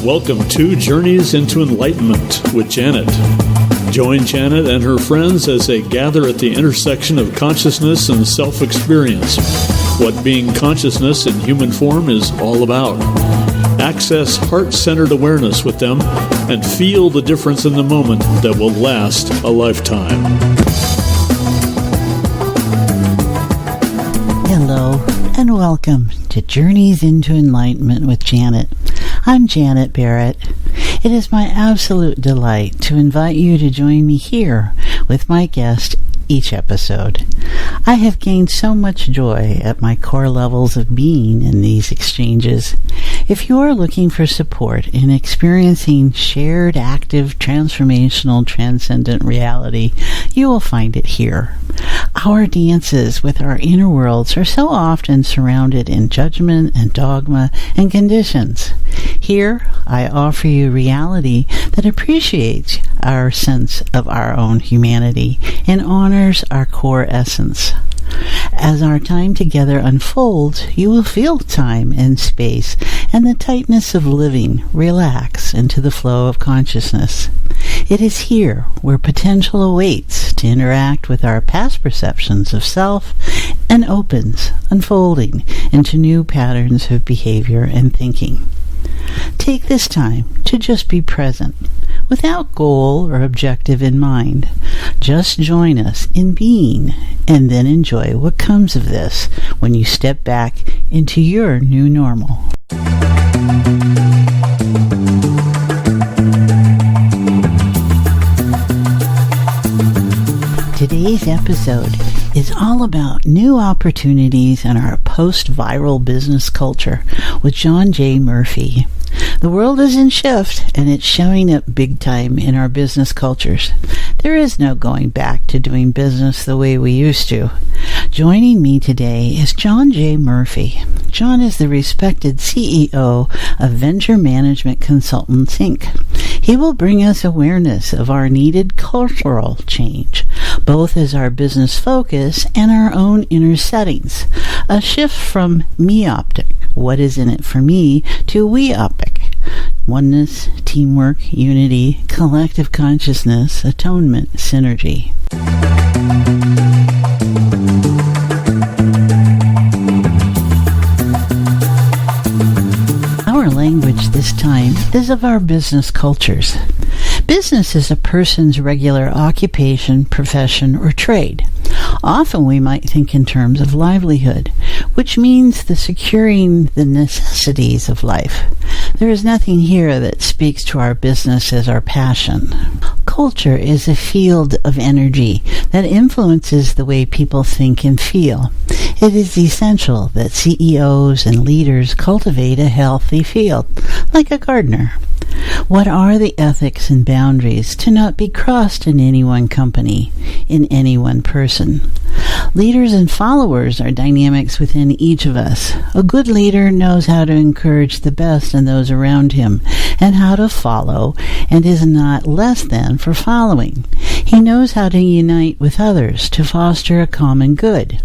Welcome to Journeys into Enlightenment with Janet. Join Janet and her friends as they gather at the intersection of consciousness and self-experience. What being consciousness in human form is all about. Access heart-centered awareness with them and feel the difference in the moment that will last a lifetime. Hello and welcome to Journeys into Enlightenment with Janet. I'm Janet Barrett. It is my absolute delight to invite you to join me here with my guest each episode. I have gained so much joy at my core levels of being in these exchanges. If you are looking for support in experiencing shared, active, transformational, transcendent reality, you will find it here. Our dances with our inner worlds are so often surrounded in judgment and dogma and conditions. Here, I offer you reality that appreciates our sense of our own humanity and honors our core essence. As our time together unfolds, you will feel time and space and the tightness of living relax into the flow of consciousness. It is here where potential awaits to interact with our past perceptions of self and opens, unfolding into new patterns of behavior and thinking. Take this time to just be present, without goal or objective in mind. Just join us in being, and then enjoy what comes of this when you step back into your new normal. Today's episode is all about new opportunities in our post-viral business culture with John J. Murphy. The world is in shift, and it's showing up big time in our business cultures. There is no going back to doing business the way we used to. Joining me today is John J. Murphy. John is the respected CEO of Venture Management Consultants, Inc. He will bring us awareness of our needed cultural change, both as our business focus and our own inner settings. A shift from Me-opic, what is in it for me, to We-opic. Oneness, teamwork, unity, collective consciousness, atonement, synergy. Our language this time is of our business cultures. Business is a person's regular occupation, profession, or trade. Often we might think in terms of livelihood, which means the securing the necessities of life. There is nothing here that speaks to our business as our passion. Culture is a field of energy that influences the way people think and feel. It is essential that CEOs and leaders cultivate a healthy field, like a gardener. What are the ethics and boundaries to not be crossed in any one company, in any one person? Leaders and followers are dynamics within each of us. A good leader knows how to encourage the best in those around him and how to follow, and is not less than for following. He knows how to unite with others to foster a common good.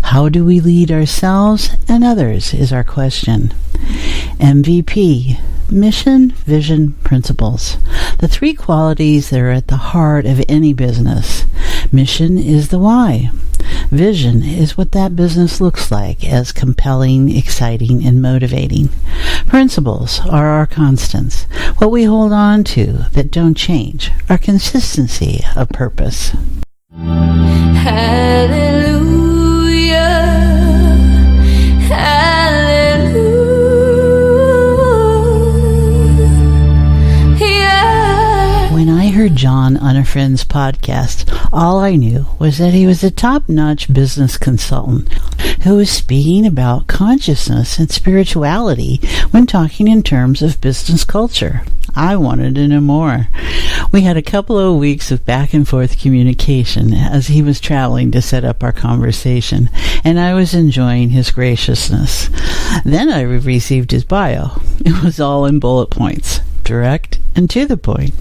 How do we lead ourselves and others is our question. MVP. Mission, vision, principles. The three qualities that are at the heart of any business. Mission is the why. Vision is what that business looks like as compelling, exciting, and motivating. Principles are our constants, what we hold on to that don't change, our consistency of purpose. Hallelujah. Hallelujah. When I heard John on a friend's podcast, all I knew was that he was a top-notch business consultant who was speaking about consciousness and spirituality when talking in terms of business culture. I wanted to know more. We had a couple of weeks of back and forth communication as he was traveling to set up our conversation, and I was enjoying his graciousness. Then I received his bio. It was all in bullet points, direct and to the point.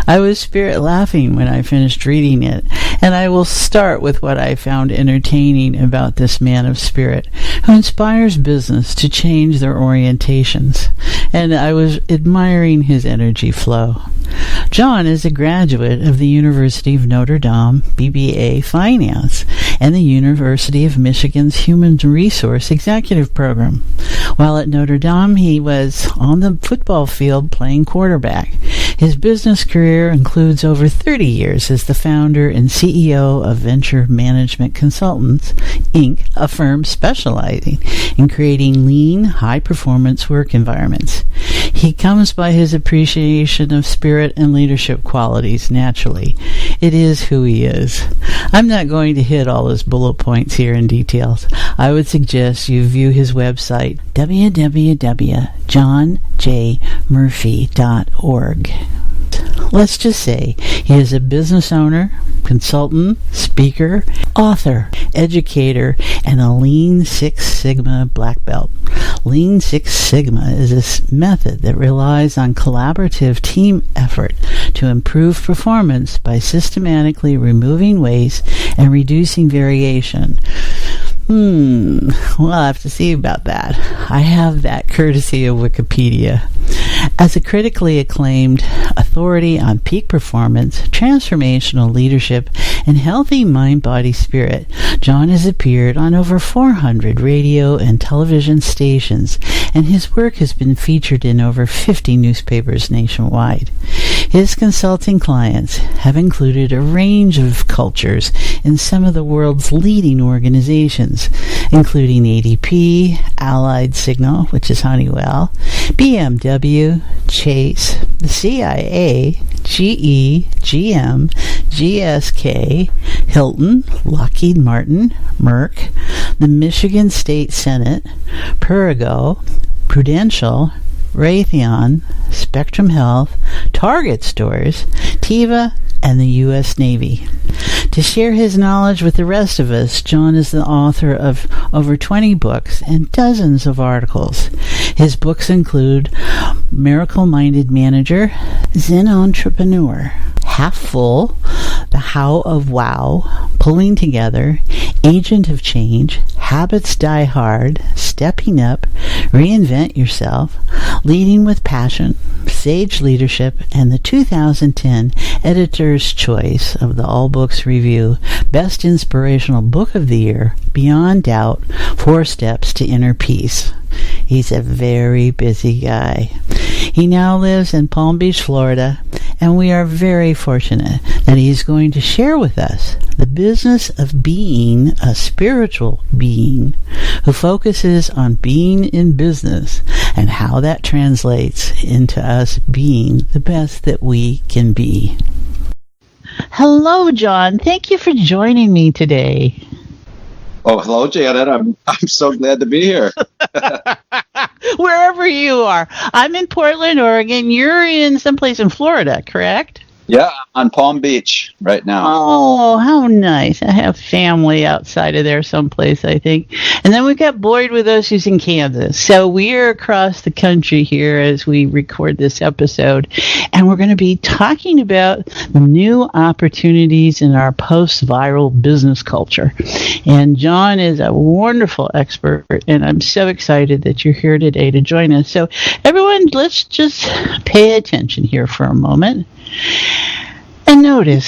I was spirit laughing when I finished reading it, And I will start with what I found entertaining about this man of spirit who inspires business to change their orientations. And I was admiring his energy flow. John is a graduate of the University of Notre Dame, BBA Finance, and the University of Michigan's Human Resource Executive Program. While at Notre Dame, he was on the football field playing quarterback. His business career includes over 30 years as the founder and CEO of Venture Management Consultants, Inc., a firm specializing in creating lean, high-performance work environments. He comes by his appreciation of spirit and leadership qualities naturally. It is who he is. I'm not going to hit all his bullet points here in details. I would suggest you view his website, www.johnjmurphy.org. Let's just say he is a business owner, consultant, speaker, author, educator, and a Lean Six Sigma black belt. Lean Six Sigma is a method that relies on collaborative team effort to improve performance by systematically removing waste and reducing variation. We'll have to see about that. I have that courtesy of Wikipedia. As a critically acclaimed authority on peak performance, transformational leadership, and healthy mind-body spirit, John has appeared on over 400 radio and television stations, and his work has been featured in over 50 newspapers nationwide. His consulting clients have included a range of cultures in some of the world's leading organizations, including ADP, Allied Signal, which is Honeywell, BMW, Chase, the CIA, GE, GM, GSK, Hilton, Lockheed Martin, Merck, the Michigan State Senate, Perrigo, Prudential, Raytheon, Spectrum Health, Target Stores, Teva, and the U.S. Navy. To share his knowledge with the rest of us, John is the author of over 20 books and dozens of articles. His books include Miracle-Minded Manager, Zen Entrepreneur, Half Full, The How of Wow, Pulling Together, Agent of Change, Habits Die Hard, Stepping Up, Reinvent Yourself, Leading with Passion, Sage Leadership, and the 2010 Editor's Choice of the All Books Review Best Inspirational Book of the Year, Beyond Doubt, 4 Steps to Inner Peace. He's a very busy guy. He now lives in Palm Beach, Florida, and we are very fortunate that he's going to share with us the business of being a spiritual being who focuses on being in business and how that translates into us being the best that we can be. Hello, John. Thank you for joining me today. Oh, hello, Janet. I'm so glad to be here. Wherever you are. I'm in Portland, Oregon. You're in someplace in Florida, correct? Yeah, on Palm Beach right now. Oh, how nice. I have family outside of there someplace, I think. And then we've got Boyd with us who's in Kansas. So we're across the country here as we record this episode. And we're going to be talking about new opportunities in our post-viral business culture. And John is a wonderful expert, and I'm so excited that you're here today to join us. So everyone, let's just pay attention here for a moment. And notice.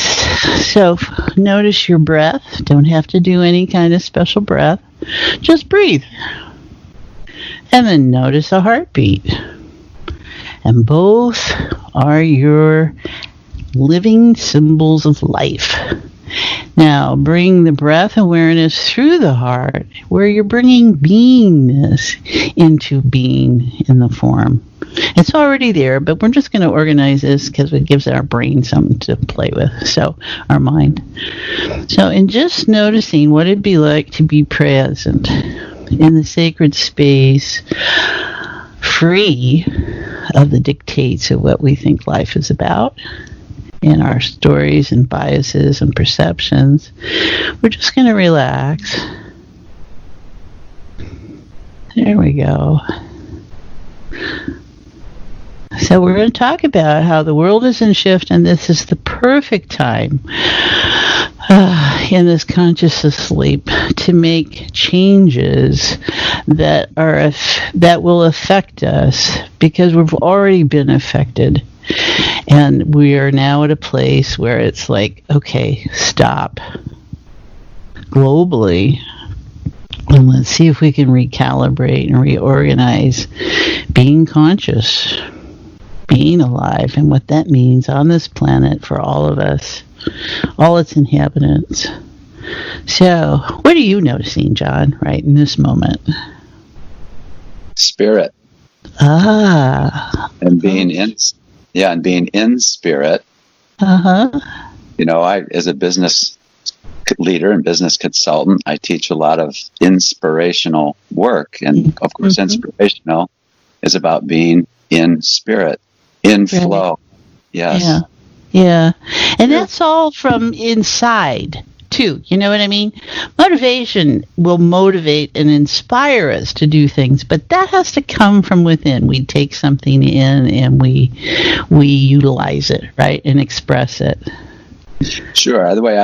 So notice your breath. Don't have to do any kind of special breath. Just breathe. And then notice a heartbeat. And both are your living symbols of life. Now bring the breath awareness through the heart, where you're bringing beingness into being in the form. It's already there, but we're just going to organize this because it gives our brain something to play with, so our mind. So in just noticing what it'd be like to be present in the sacred space, free of the dictates of what we think life is about, in our stories and biases and perceptions, we're just going to relax. There we go. So we're going to talk about how the world is in shift, and this is the perfect time in this consciousness sleep to make changes that will affect us, because we've already been affected, and we are now at a place where it's like, okay, stop globally, and let's see if we can recalibrate and reorganize being conscious, being alive, and what that means on this planet for all of us, all its inhabitants. So, what are you noticing, John, right in this moment? Spirit. And being in spirit. I, as a business leader and business consultant, I teach a lot of inspirational work, and of course, inspirational is about being in spirit, in flow. Yes. Yeah. And that's all from inside, too. You know what I mean? Motivation will motivate and inspire us to do things, but that has to come from within. We take something in and we utilize it, right, and express it. Sure. The way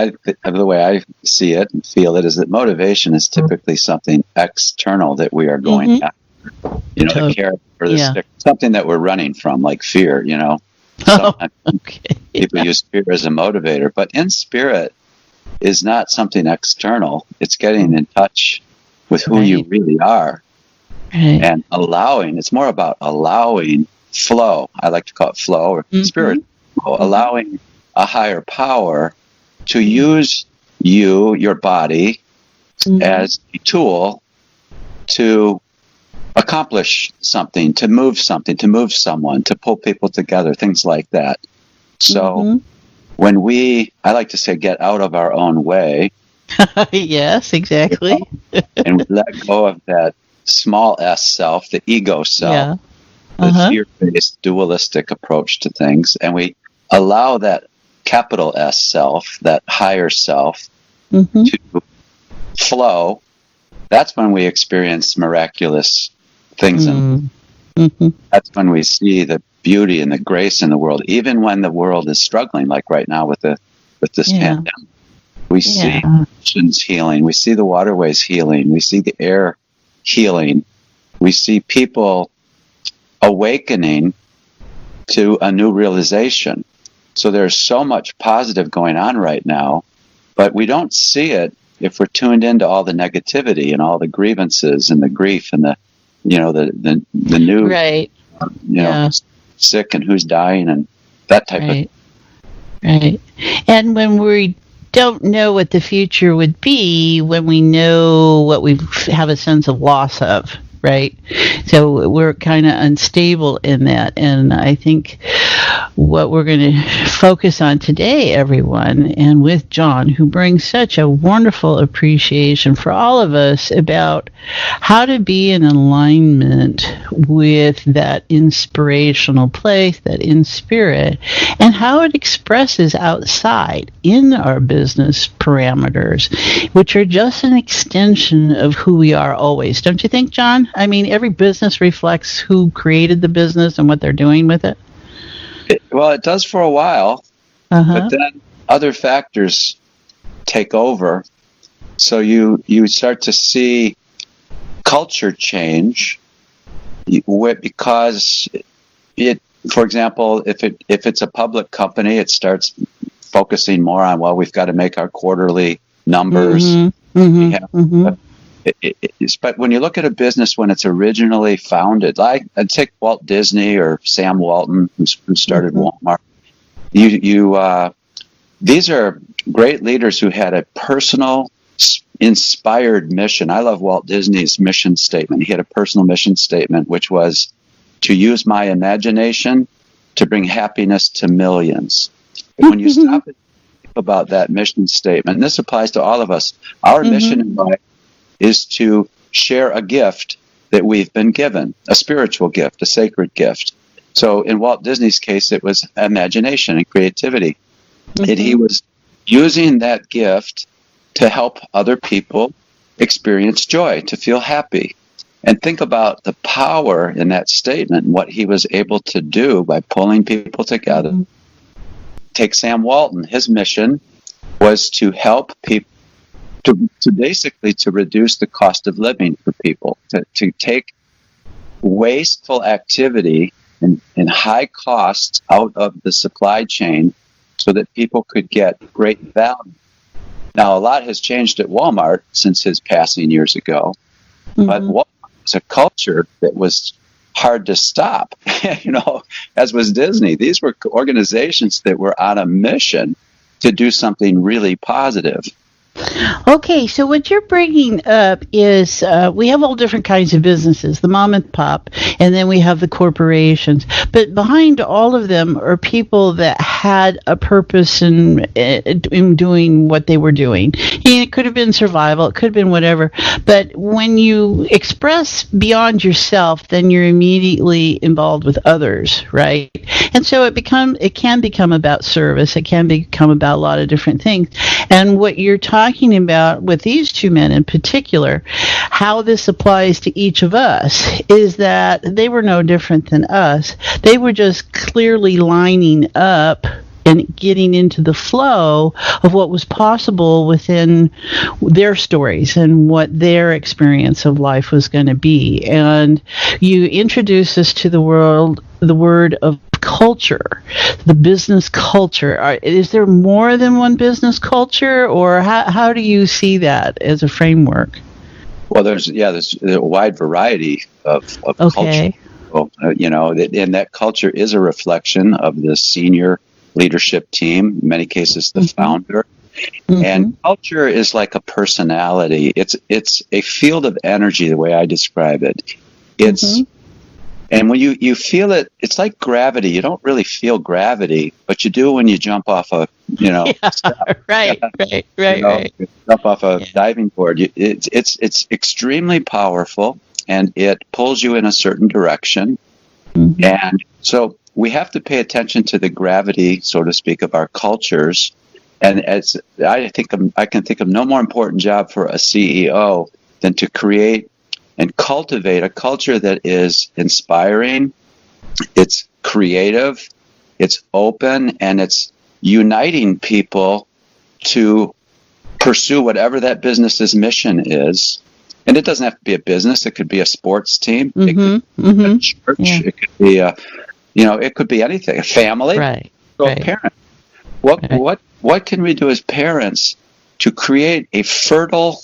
I see it and feel it is that motivation is typically something external that we are going after. The carrot or the stick, something that we're running from, like fear. Sometimes people use fear as a motivator, but in spirit is not something external. It's getting in touch with who you really are, and allowing. It's more about allowing flow. I like to call it flow or spirit flow, allowing a higher power to use your body as a tool to accomplish something, to move someone, to pull people together, things like that. So when I like to say, get out of our own way. Yes, exactly. And we let go of that small s self, the ego self, the fear-based dualistic approach to things, and we allow that capital S self, that higher self, to flow. That's when we experience miraculous things. That's when we see the beauty and the grace in the world, even when the world is struggling, like right now with this pandemic. We see oceans healing, we see the waterways healing, we see the air healing, we see people awakening to a new realization. So there's so much positive going on right now, but we don't see it if we're tuned into all the negativity and all the grievances and the grief and the new sick and who's dying and that type of thing. Right. And when we don't know what the future would be, when we know what we have a sense of loss of, right? So we're kind of unstable in that. And I think what we're going to focus on today, everyone, and with John, who brings such a wonderful appreciation for all of us about how to be in alignment with that inspirational place, that in spirit, and how it expresses outside in our business parameters, which are just an extension of who we are always. Don't you think, John? I mean, every business reflects who created the business and what they're doing with it. Well, it does for a while, but then other factors take over. So you start to see culture change because for example, if it's a public company, it starts focusing more on, well, we've got to make our quarterly numbers. But when you look at a business when it's originally founded, I'd take Walt Disney or Sam Walton, who started Walmart. These are great leaders who had a personal, inspired mission. I love Walt Disney's mission statement. He had a personal mission statement, which was to use my imagination to bring happiness to millions. When you stop and think about that mission statement, and this applies to all of us, our mission in life is to share a gift that we've been given, a spiritual gift, a sacred gift. So in Walt Disney's case, it was imagination and creativity. And he was using that gift to help other people experience joy, to feel happy. And think about the power in that statement and what he was able to do by pulling people together. Take Sam Walton. His mission was to help people to basically to reduce the cost of living for people, to take wasteful activity and high costs out of the supply chain so that people could get great value. Now, a lot has changed at Walmart since his passing years ago, but Walmart was a culture that was hard to stop, as was Disney. These were organizations that were on a mission to do something really positive. Okay, so what you're bringing up is we have all different kinds of businesses, the mom and pop, and then we have the corporations. But behind all of them are people that had a purpose in doing what they were doing. It could have been survival, it could have been whatever. But when you express beyond yourself, then you're immediately involved with others, right? And so it can become about service. It can become about a lot of different things. And what you're talking about with these two men in particular, how this applies to each of us, is that they were no different than us. They were just clearly lining up and getting into the flow of what was possible within their stories and what their experience of life was going to be. And you introduce us to the word of culture, the business culture. Is there more than one business culture, or how do you see that as a framework? Well, there's a wide variety of culture. Well, and that culture is a reflection of the senior leadership team, in many cases the founder. And culture is like a personality. It's a field of energy, the way I describe it. And when you feel it, it's like gravity. You don't really feel gravity, but you do when you jump off a, right. Jump off a diving board. It's extremely powerful, and it pulls you in a certain direction. And so we have to pay attention to the gravity, so to speak, of our cultures. And as I can think of no more important job for a CEO than to create and cultivate a culture that is inspiring, it's creative, it's open, and it's uniting people to pursue whatever that business's mission is. And it doesn't have to be a business. It could be a sports team. It could be a church. Yeah. It could be it could be anything. A family. Right. So a parent. What can we do as parents to create a fertile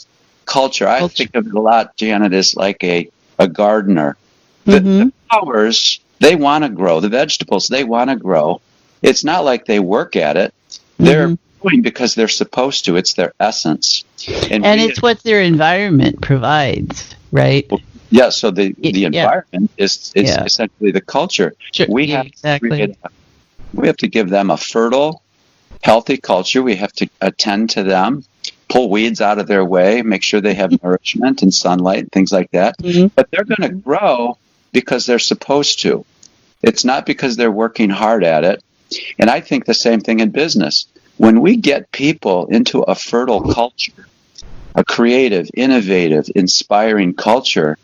culture? I think of it a lot, Janet, as like a gardener. The flowers, they want to grow. The vegetables, they want to grow. It's not like they work at it. They're doing because they're supposed to. It's their essence. And it's what their environment provides, right? Yeah, so the environment is essentially the culture. Sure. We have to give them a fertile, healthy culture. We have to attend to them, pull weeds out of their way, make sure they have nourishment and sunlight and things like that. But they're going to grow because they're supposed to. It's not because they're working hard at it. And I think the same thing in business. When we get people into a fertile culture, a creative, innovative, inspiring culture,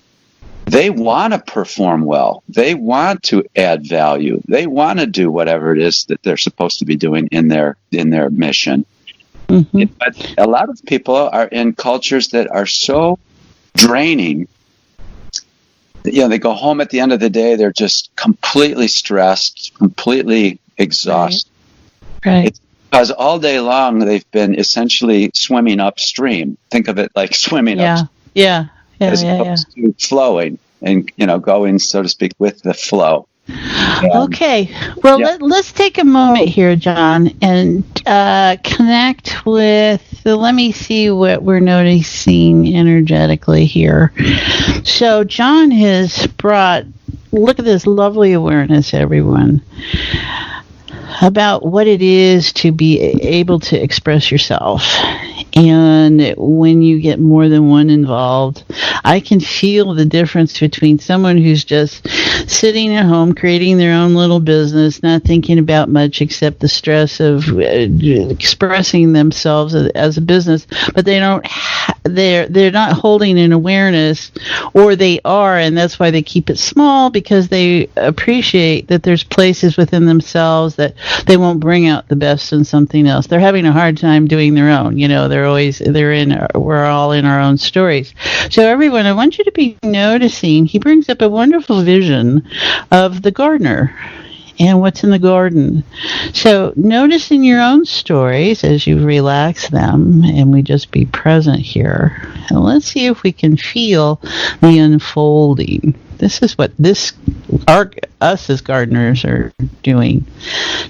they want to perform well. They want to add value. They want to do whatever it is that they're supposed to be doing in their mission. But a lot of people are in cultures that are so draining. They go home at the end of the day, they're just completely stressed, completely exhausted. Right. It's because all day long they've been essentially swimming upstream. Think of it like swimming upstream. As opposed to flowing and going, so to speak, with the flow. Okay. Well, let's take a moment here, John, and connect with. Let me see what we're noticing energetically here. So, John has brought. Look at this lovely awareness, everyone, about what it is to be able to express yourself. And when you get more than one involved, I can feel the difference between someone who's just sitting at home, creating their own little business, not thinking about much except the stress of expressing themselves as a business, but they don't. They're not holding an awareness, or they are, and that's why they keep it small, because they appreciate that there's places within themselves that they won't bring out the best in something else. They're having a hard time doing their own. We're all in our own stories. So everyone, I want you to be noticing. He brings up a wonderful vision of the gardener and what's in the garden. So notice in your own stories as you relax them, and we just be present here. And let's see if we can feel the unfolding. This is what us as gardeners are doing.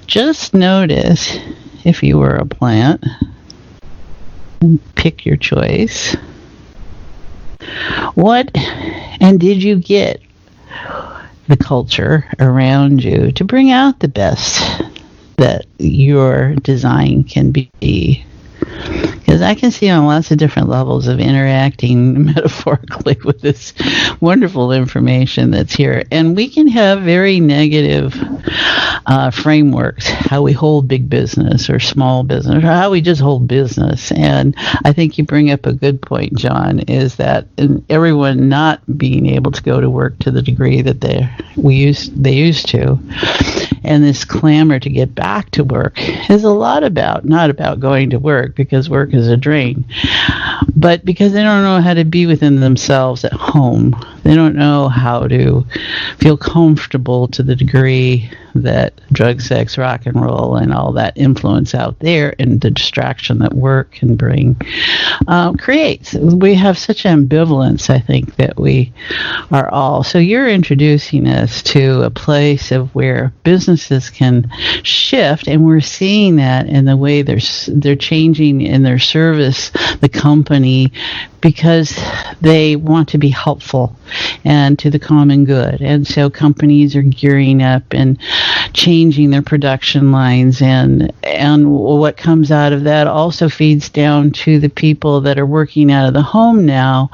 Just notice, if you were a plant, and pick your choice. What and did you get the culture around you to bring out the best that your design can be? Because I can see on lots of different levels of interacting metaphorically with this wonderful information that's here. And we can have very negative frameworks, how we hold big business or small business, or how we just hold business. And I think you bring up a good point, John, is that everyone not being able to go to work to the degree that they used to, and this clamor to get back to work is a lot about, not about going to work because work is a drain, but because they don't know how to be within themselves at home. They don't know how to feel comfortable to the degree that drug, sex, rock and roll, and all that influence out there, and the distraction that work can bring, creates. We have such ambivalence, I think, that we are all. So you're introducing us to a place of where businesses can shift, and we're seeing that in the way they're changing in their service, the company, because they want to be helpful and to the common good. And so companies are gearing up and changing their production lines, and what comes out of that also feeds down to the people that are working out of the home now,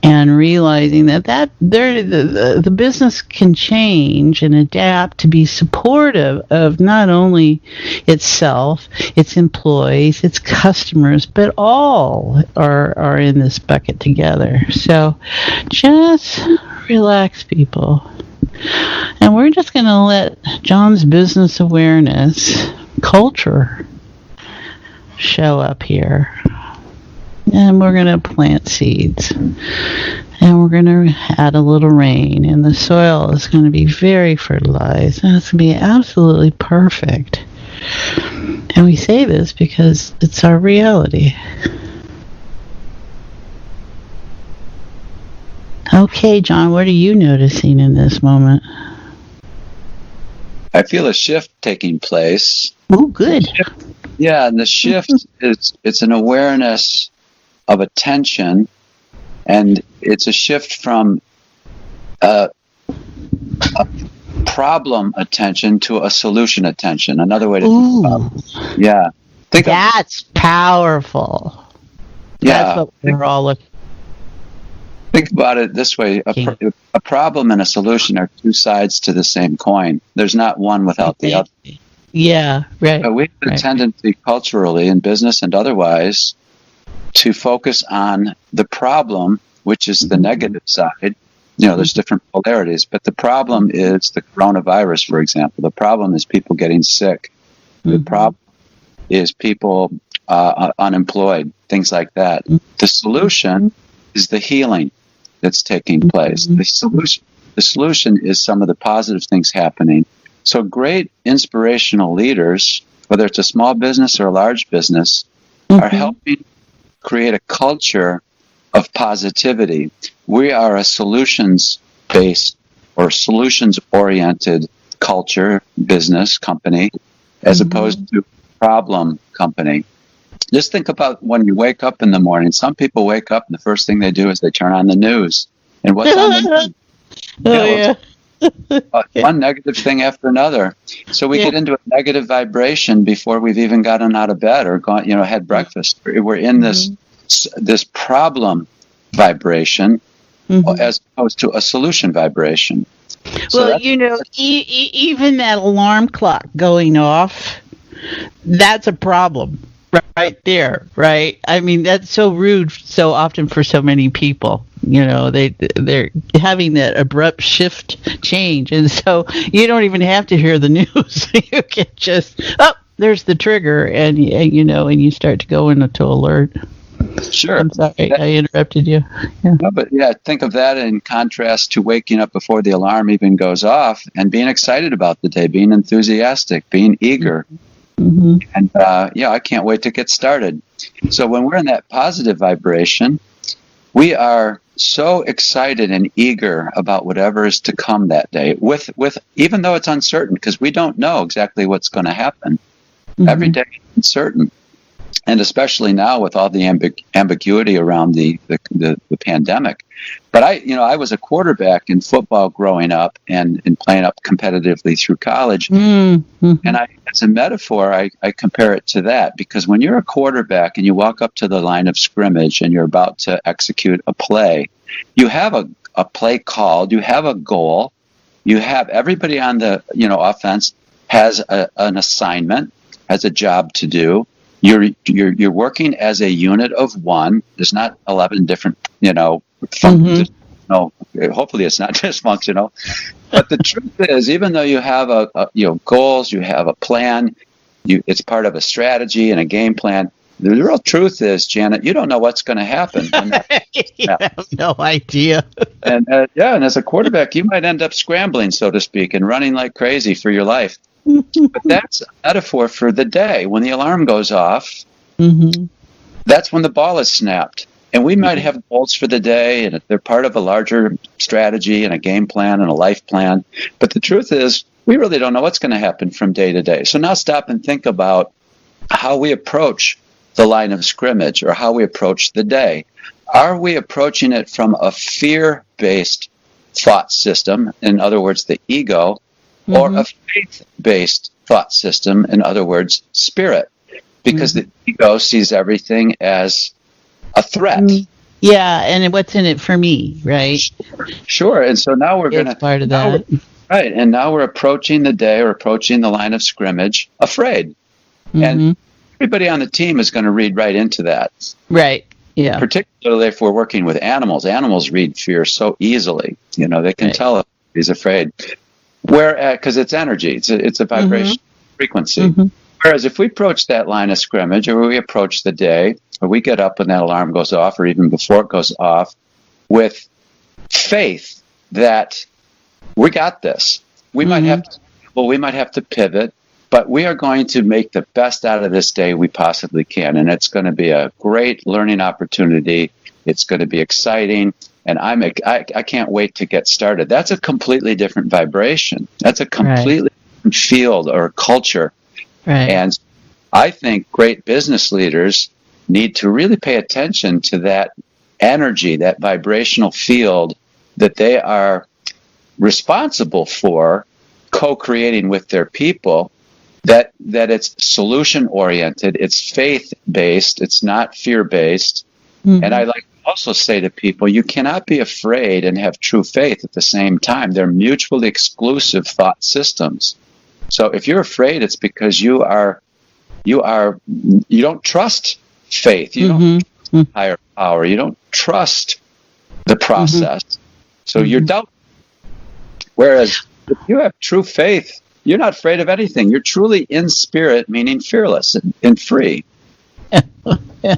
and realizing that the business can change and adapt to be supportive of not only itself, its employees, its customers, but all are in this bucket together. So just relax, people. And we're just going to let John's business awareness culture show up here. And we're going to plant seeds. And we're going to add a little rain. And the soil is going to be very fertilized. And it's going to be absolutely perfect. And we say this because it's our reality. Okay, John, what are you noticing in this moment? I feel a shift taking place. Oh, good. Yeah, and the shift it's an awareness of attention, and it's a shift from a problem attention to a solution attention. Another way to think about it. Yeah. That's powerful. Yeah. That's what we're all looking. Think about it this way. A problem and a solution are two sides to the same coin. There's not one without the other. Yeah, right. We have a tendency culturally, in business and otherwise, to focus on the problem, which is the negative side. There's different polarities, but the problem is the coronavirus, for example. The problem is people getting sick. The problem is people unemployed, things like that. The solution is the healing that's taking place. The solution is some of the positive things happening. So great inspirational leaders, whether it's a small business or a large business, are helping create a culture of positivity. We are a solutions-based or solutions-oriented culture, business, company, as opposed to problem company. Just think about when you wake up in the morning. Some people wake up and the first thing they do is they turn on the news. And what's on the news? One negative thing after another. So we get into a negative vibration before we've even gotten out of bed or gone, had breakfast. We're in this problem vibration as opposed to a solution vibration. Well, even that alarm clock going off, that's a problem right there, right? I mean, that's so rude so often for so many people. They're having that abrupt shift change, and so you don't even have to hear the news. You can just, there's the trigger, and you start to go into alert. Sure. I'm sorry, I interrupted you. Yeah. No, but think of that in contrast to waking up before the alarm even goes off and being excited about the day, being enthusiastic, being eager. Mm-hmm. And, I can't wait to get started. So when we're in that positive vibration, we are so excited and eager about whatever is to come that day, with even though it's uncertain, because we don't know exactly what's going to happen. Mm-hmm. Every day is uncertain. And especially now with all the ambiguity around the pandemic. But I was a quarterback in football growing up and playing up competitively through college. Mm-hmm. And as a metaphor, I compare it to that, because when you're a quarterback and you walk up to the line of scrimmage and you're about to execute a play, you have a play called, you have a goal, you have everybody on the offense has an assignment, has a job to do. You're working as a unit of one. There's not 11 different, functions. Mm-hmm. No, hopefully it's not dysfunctional. But the truth is, even though you have goals, you have a plan, it's part of a strategy and a game plan. The real truth is, Janet, you don't know what's going to happen. You have no idea. And as a quarterback, you might end up scrambling, so to speak, and running like crazy for your life. But that's a metaphor for the day. When the alarm goes off, mm-hmm. that's when the ball is snapped. And we might have goals for the day, and they're part of a larger strategy and a game plan and a life plan. But the truth is, we really don't know what's going to happen from day to day. So now stop and think about how we approach the line of scrimmage, or how we approach the day. Are we approaching it from a fear-based thought system, in other words, the ego, mm-hmm. or a faith-based thought system, in other words, spirit? Because mm-hmm. the ego sees everything as a threat. Mm-hmm. Yeah, and what's in it for me, right? Sure. And so now we're going to... part of that. Right, and now we're approaching the day, or approaching the line of scrimmage, afraid. Mm-hmm. And everybody on the team is going to read right into that. Right, yeah. Particularly if we're working with animals. Animals read fear so easily. They can tell if he's afraid. Because it's energy, it's a vibration, mm-hmm. frequency. Mm-hmm. Whereas if we approach that line of scrimmage, or we approach the day, or we get up when that alarm goes off, or even before it goes off, with faith that we got this. We mm-hmm. might have to pivot, but we are going to make the best out of this day we possibly can, and it's going to be a great learning opportunity. It's going to be exciting. And I can't wait to get started. That's a completely different vibration. That's a completely different field or culture. Right. And I think great business leaders need to really pay attention to that energy, that vibrational field that they are responsible for co-creating with their people, that it's solution-oriented, it's faith-based, it's not fear-based. Mm-hmm. And I like also say to people, you cannot be afraid and have true faith at the same time. They're mutually exclusive thought systems. So if you're afraid, it's because you don't trust faith. You mm-hmm. don't trust higher power. You don't trust the process. Mm-hmm. So you're doubting. Whereas if you have true faith, you're not afraid of anything. You're truly in spirit, meaning fearless and free. Yeah.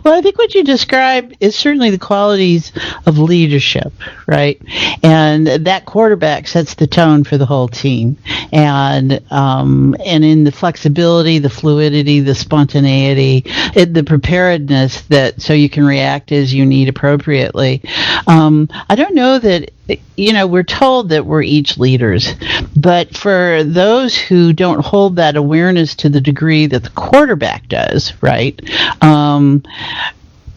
Well, I think what you describe is certainly the qualities of leadership, right? And that quarterback sets the tone for the whole team. And in the flexibility, the fluidity, the spontaneity, the preparedness so you can react as you need appropriately. I don't know that, we're told that we're each leaders, but for those who don't hold that awareness to the degree that the quarterback does, right?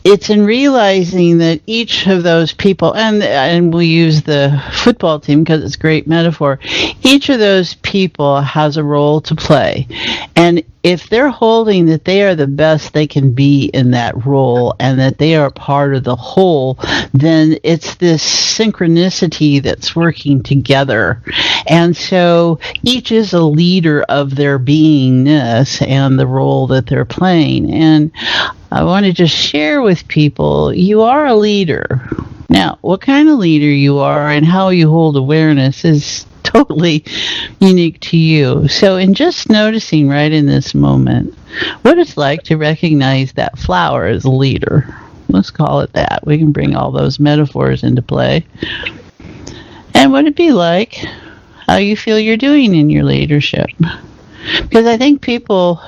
It's in realizing that each of those people, and we use the football team because it's a great metaphor, each of those people has a role to play. And if they're holding that they are the best they can be in that role and that they are part of the whole, then it's this synchronicity that's working together. And so each is a leader of their beingness and the role that they're playing. And I want to just share with people, you are a leader. Now, what kind of leader you are and how you hold awareness is totally unique to you. So in just noticing right in this moment what it's like to recognize that flower as a leader, let's call it that. We can bring all those metaphors into play. And what it'd be like, how you feel you're doing in your leadership. Because I think people,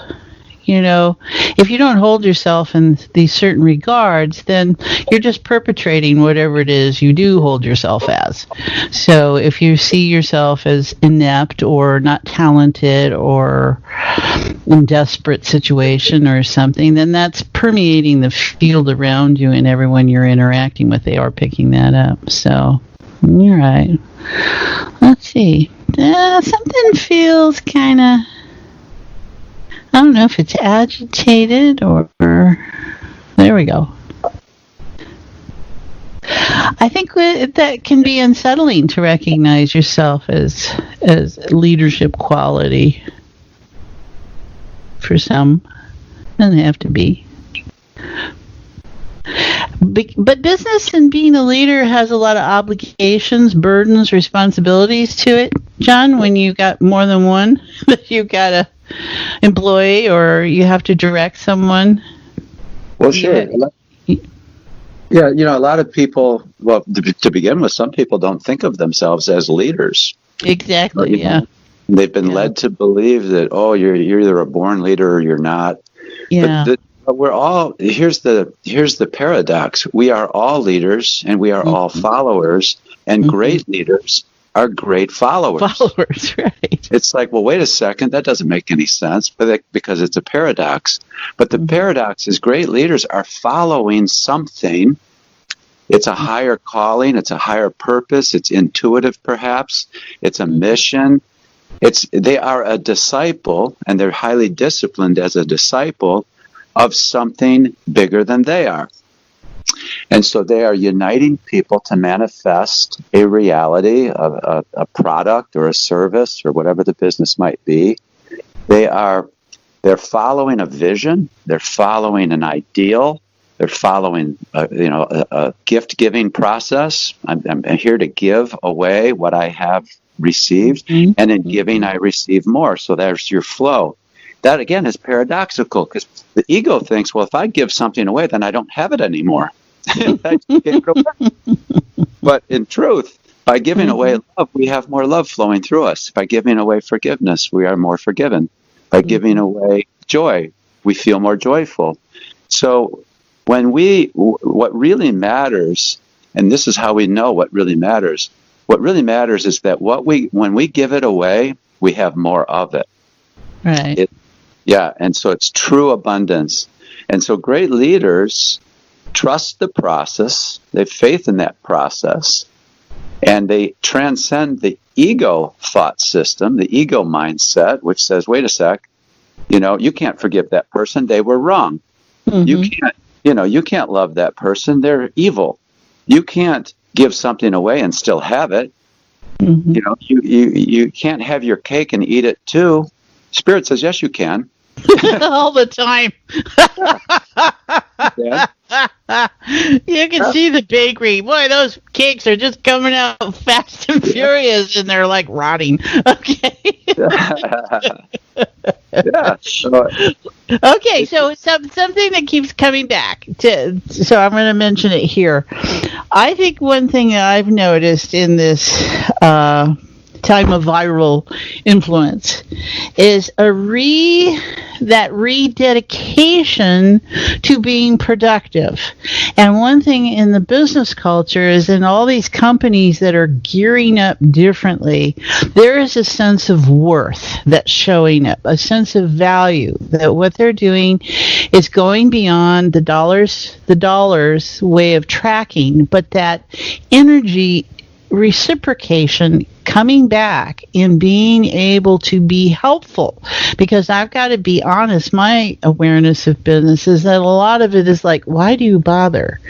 if you don't hold yourself in these certain regards, then you're just perpetrating whatever it is you do hold yourself as. So if you see yourself as inept or not talented or in desperate situation or something, then that's permeating the field around you, and everyone you're interacting with, they are picking that up. So, you're right. Let's see. Something feels kind of, I don't know if it's agitated or there we go. I think that can be unsettling to recognize yourself as leadership quality. For some, doesn't have to be. But business and being a leader has a lot of obligations, burdens, responsibilities to it. John, when you got more than one that you got to employee or you have to direct someone? Well, sure. Yeah, a lot of people, well, to begin with, some people don't think of themselves as leaders. Exactly, yeah. They've been led to believe that, you're either a born leader or you're not. Yeah. But we're all, here's the paradox. We are all leaders and we are all followers, and great leaders are great followers. Right. It's like, well, wait a second, that doesn't make any sense, because it's a paradox. But the paradox is great leaders are following something. It's a higher calling, it's a higher purpose, it's intuitive perhaps, it's a mission. They are a disciple, and they're highly disciplined as a disciple of something bigger than they are. And so they are uniting people to manifest a reality, of a product or a service or whatever the business might be. They're following a vision. They're following an ideal. They're following a gift-giving process. I'm here to give away what I have received, and in giving I receive more. So there's your flow. That, again, is paradoxical, because the ego thinks, well, if I give something away, then I don't have it anymore. But in truth, by giving away love, we have more love flowing through us. By giving away forgiveness, we are more forgiven. By giving away joy, we feel more joyful. So what really matters, and this is how we know what really matters is that when we give it away, we have more of it. Right. And so it's true abundance. And so great leaders trust the process, they have faith in that process, and they transcend the ego thought system, the ego mindset, which says, wait a sec, you can't forgive that person, they were wrong. You can't love that person, they're evil. You can't give something away and still have it. You can't have your cake and eat it too. Spirit says, yes, you can. All the time. Yeah. You can see the bakery. Boy, those cakes are just coming out fast and furious, and they're like rotting. Okay. Yeah. Okay, so something that keeps coming back. So I'm going to mention it here. I think one thing that I've noticed in this time of viral influence is that rededication to being productive. And one thing in the business culture is in all these companies that are gearing up differently, there is a sense of worth that's showing up, a sense of value, that what they're doing is going beyond the dollars way of tracking, but that energy reciprocation coming back and being able to be helpful. Because I've got to be honest, my awareness of business is that a lot of it is like, why do you bother?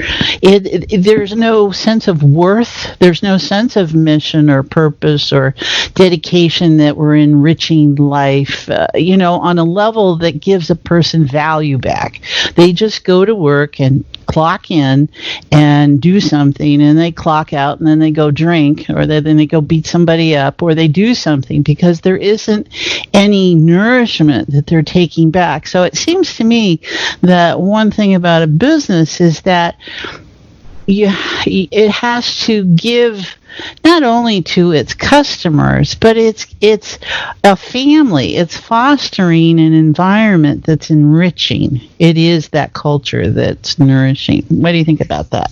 There's no sense of worth. There's no sense of mission or purpose or dedication that we're enriching life, on a level that gives a person value back. They just go to work and clock in and do something, and they clock out, and then they go drink, or then they go beat somebody up, or they do something, because there isn't any nourishment that they're taking back. So it seems to me that one thing about a business is that it has to give not only to its customers, but it's a family. It's fostering an environment that's enriching. It is that culture that's nourishing. What do you think about that?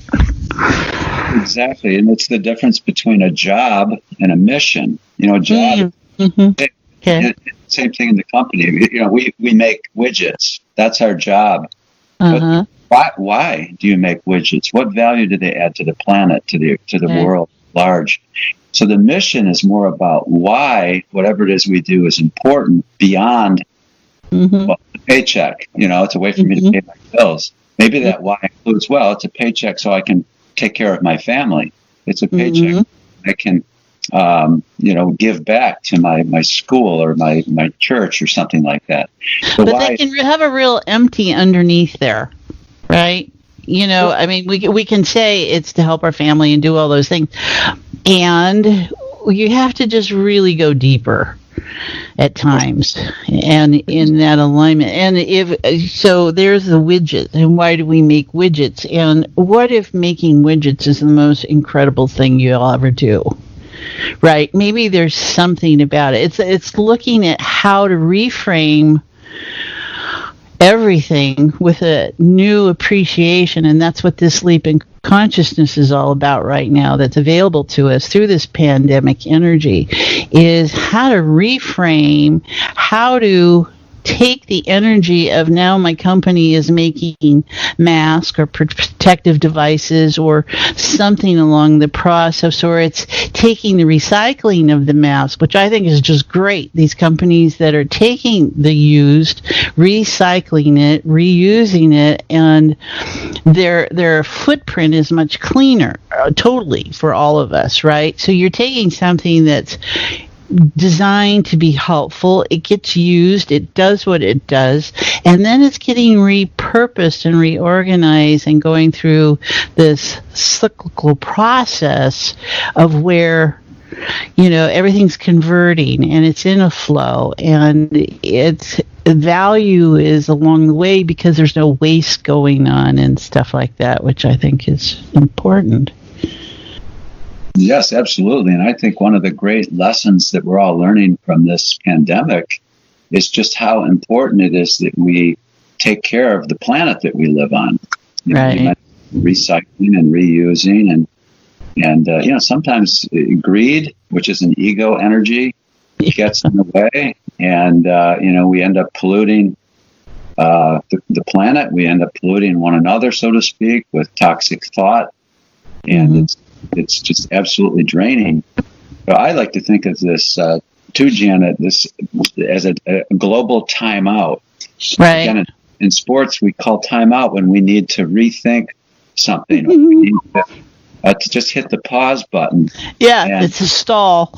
Exactly, and it's the difference between a job and a mission. A job. Mm-hmm. Okay. Same thing in the company. We make widgets. That's our job. Uh-huh. But why do you make widgets? What value do they add to the planet, to the world at large? So the mission is more about why whatever it is we do is important beyond the paycheck. It's a way for me to pay my bills. Maybe that why includes, it's a paycheck so I can take care of my family. It's a paycheck I can give back to my school or my church or something like that. So but they can have a real empty underneath there, right? We can say it's to help our family and do all those things, and you have to just really go deeper at times and in that alignment. And so there's the widget, and why do we make widgets? And what if making widgets is the most incredible thing you'll ever do? Right? Maybe there's something about it. It's looking at how to reframe everything with a new appreciation, and that's what this leap in consciousness is all about right now, that's available to us through this pandemic energy, is how to reframe, how to take the energy of now my company is making masks or protective devices or something along the process, or it's taking the recycling of the mask, which I think is just great. These companies that are taking the used, recycling it, reusing it, and their footprint is much cleaner, totally, for all of us, right? So you're taking something that's designed to be helpful, it gets used, it does what it does, and then it's getting repurposed and reorganized and going through this cyclical process of where everything's converting and it's in a flow, and its value is along the way because there's no waste going on and stuff like that, which I think is important. Yes, absolutely. And I think one of the great lessons that we're all learning from this pandemic is just how important it is that we take care of the planet that we live on. Right. Recycling and reusing and sometimes greed, which is an ego energy, gets in the way, and we end up polluting the planet. We end up polluting one another, so to speak, with toxic thought, and it's just absolutely draining. But I like to think of this too, Janet, this as a global timeout. Right. Again, in sports, we call timeout when we need to rethink something. We need to just hit the pause button. Yeah, it's a stall.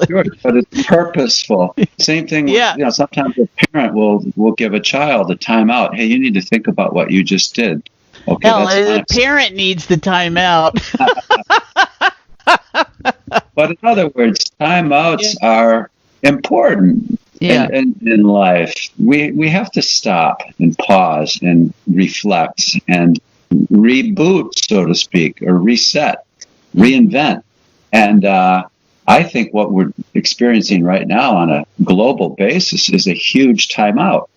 Sure, but it's purposeful. Same thing. With, sometimes a parent will give a child a timeout. Hey, you need to think about what you just did. Okay, hell, the parent needs the timeout. But in other words, timeouts are important in life. We have to stop and pause and reflect and reboot, so to speak, or reset, reinvent. And I think what we're experiencing right now on a global basis is a huge timeout.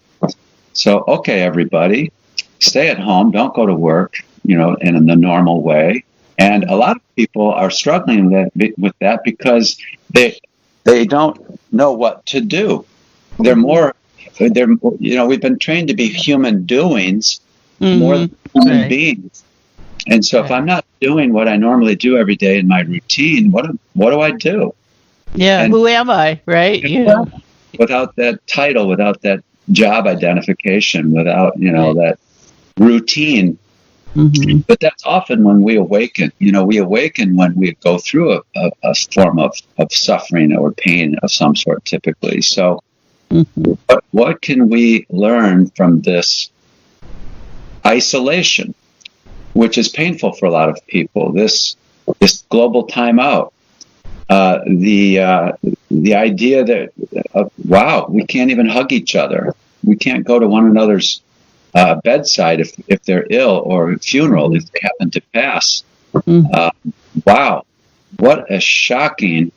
So, okay, everybody, stay at home, don't go to work, in the normal way. And a lot of people are struggling with that because they don't know what to do. We've been trained to be human doings more than human beings. And so if I'm not doing what I normally do every day in my routine, what do I do? Yeah, and who am I, right? Yeah. Without that title, without that job identification, without, that routine. Mm-hmm. But that's often when we awaken. We awaken when we go through a form of suffering or pain of some sort, typically. So what can we learn from this isolation, which is painful for a lot of people, this global timeout, the idea that, wow, we can't even hug each other. We can't go to one another's bedside if they're ill, or funeral if they happen to pass. Wow, what a shocking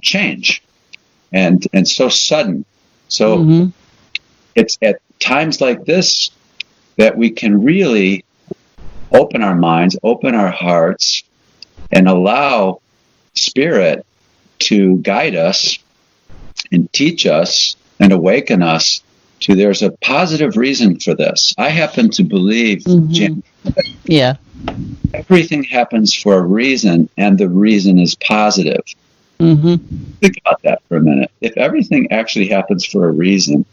change, and so sudden. So it's at times like this that we can really open our minds, open our hearts, and allow Spirit to guide us and teach us and awaken us to there's a positive reason for this. I happen to believe, Jan, everything happens for a reason, and the reason is positive. Think about that for a minute. If everything actually happens for a reason,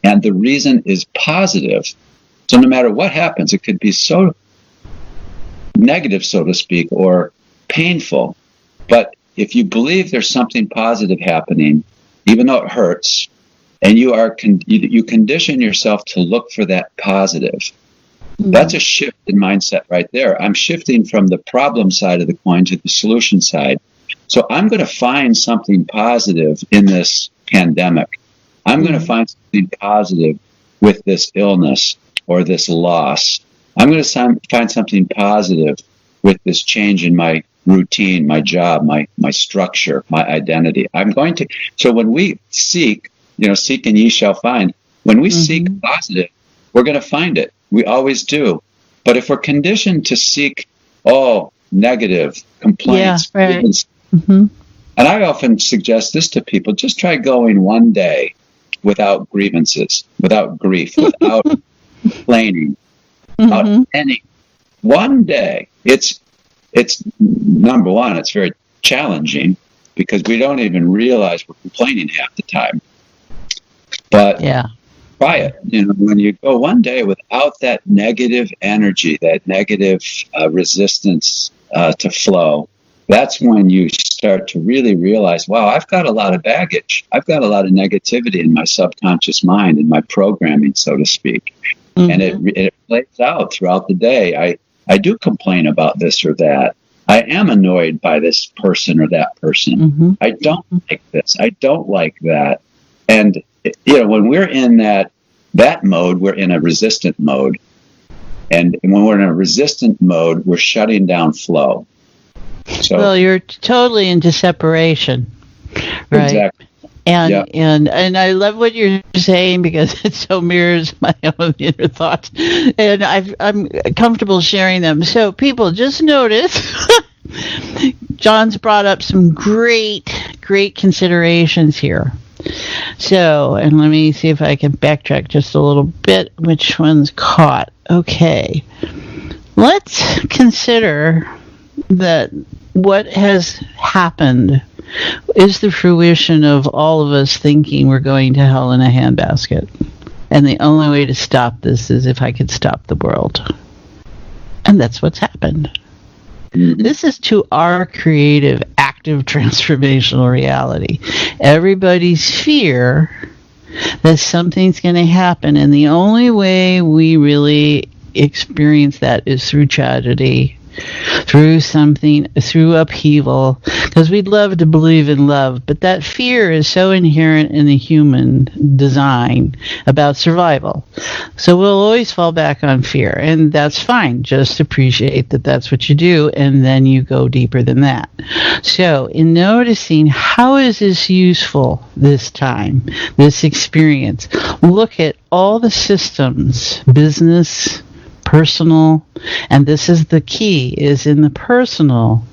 and the reason is positive, so no matter what happens, it could be so negative, so to speak, or painful. But if you believe there's something positive happening, even though it hurts, and you condition yourself to look for that positive, that's a shift in mindset right there. I'm shifting from the problem side of the coin to the solution side. So I'm going to find something positive in this pandemic. I'm going to find something positive with this illness or this loss. I'm going to find something positive with this change in my routine, my job, my structure, my identity. So when we seek, seek and ye shall find. When we seek positive, we're going to find it. We always do. But if we're conditioned to seek, negative, complaints, and I often suggest this to people, just try going one day without grievances, without grief, without complaining, without any. One day. It's number one, it's very challenging because we don't even realize we're complaining half the time. But try it. When you go one day without that negative energy, that negative resistance to flow, that's when you start to really realize, wow, I've got a lot of baggage. I've got a lot of negativity in my subconscious mind, in my programming, so to speak. And it plays out throughout the day. I do complain about this or that. I am annoyed by this person or that person. I don't like this. I don't like that. And, when we're in that mode, we're in a resistant mode. And when we're in a resistant mode, we're shutting down flow. So, well, you're totally into separation, right? Exactly. And I love what you're saying because it so mirrors my own inner thoughts, and I'm comfortable sharing them. So people, just notice, John's brought up some great considerations here. So, and let me see if I can backtrack just a little bit. Which one's caught? Okay, let's consider that what has happened is the fruition of all of us thinking we're going to hell in a handbasket. And the only way to stop this is if I could stop the world. And that's what's happened. This is to our creative, active, transformational reality. Everybody's fear that something's going to happen. And the only way we really experience that is through tragedy, through upheaval, because we'd love to believe in love, but that fear is so inherent in the human design about survival. So we'll always fall back on fear, and that's fine. Just appreciate that that's what you do, and then you go deeper than that. So in noticing how is this useful this time, this experience, look at all the systems, business, personal, and this is the key, is in the personal,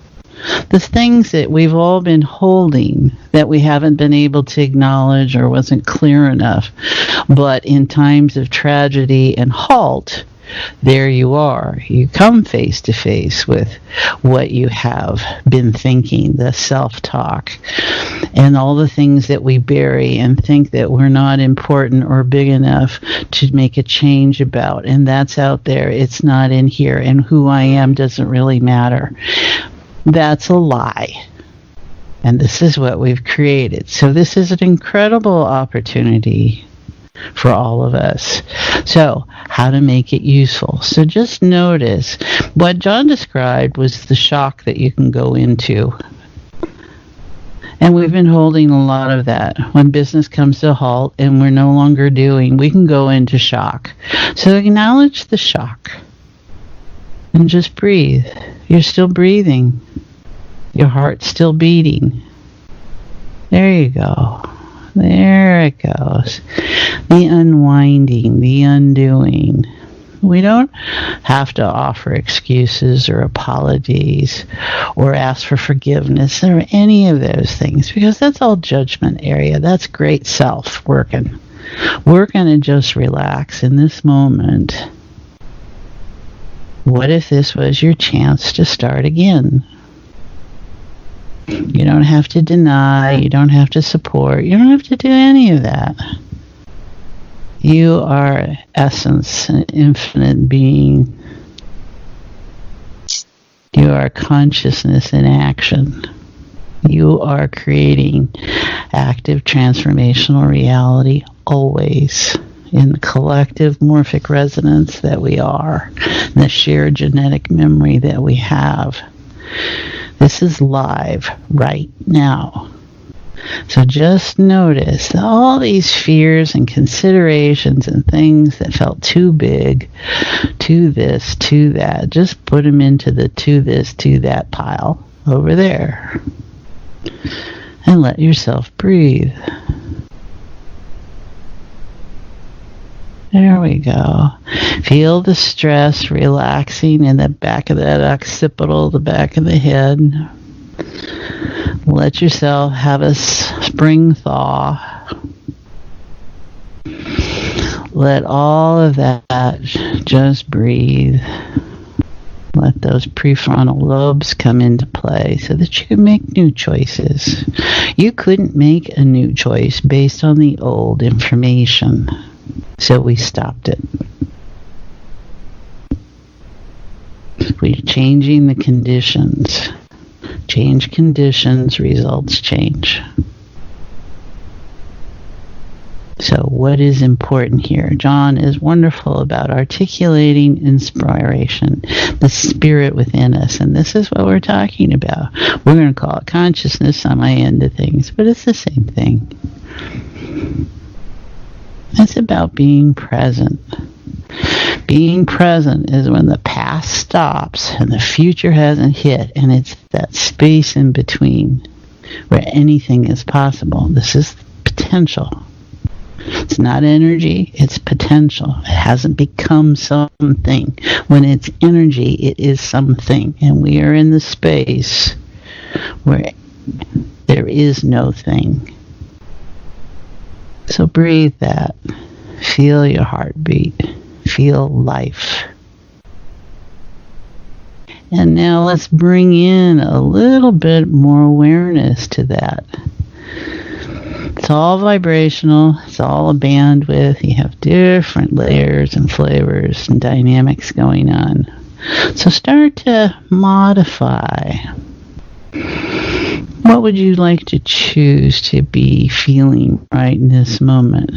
the things that we've all been holding that we haven't been able to acknowledge or wasn't clear enough, but in times of tragedy and halt, there you are. You come face to face with what you have been thinking, the self-talk, and all the things that we bury and think that we're not important or big enough to make a change about. And that's out there. It's not in here. And who I am doesn't really matter. That's a lie. And this is what we've created. So this is an incredible opportunity for all of us. So how to make it useful. So just notice what John described was the shock that you can go into. And we've been holding a lot of that. When business comes to a halt and we're no longer doing, we can go into shock. So acknowledge the shock and just breathe. You're still breathing. Your heart's still beating. There you go. There it goes. The unwinding, the undoing. We don't have to offer excuses or apologies or ask for forgiveness or any of those things, because that's all judgment area. That's great self working. We're going to just relax in this moment. What if this was your chance to start again? You don't have to deny, you don't have to support, you don't have to do any of that. You are essence, an infinite being. You are consciousness in action. You are creating active transformational reality always in the collective morphic resonance that we are, the shared genetic memory that we have. This is live right now. So just notice all these fears and considerations and things that felt too big, to this, to that. Just put them into the to this, to that pile over there. And let yourself breathe. There we go. Feel the stress relaxing in the back of that occipital, the back of the head. Let yourself have a spring thaw. Let all of that just breathe. Let those prefrontal lobes come into play so that you can make new choices. You couldn't make a new choice based on the old information. So we stopped it. We're changing the conditions. Change conditions, results change. So what is important here? John is wonderful about articulating inspiration, the spirit within us. And this is what we're talking about. We're going to call it consciousness on my end of things, but it's the same thing. It's about being present. Being present is when the past stops and the future hasn't hit, and it's that space in between where anything is possible. This is potential. It's not energy, it's potential. It hasn't become something. When it's energy, it is something. And we are in the space where there is no thing. So breathe that. Feel your heartbeat. Feel life. And now let's bring in a little bit more awareness to that. It's all vibrational. It's all a bandwidth. You have different layers and flavors and dynamics going on. So start to modify. What would you like to choose to be feeling right in this moment?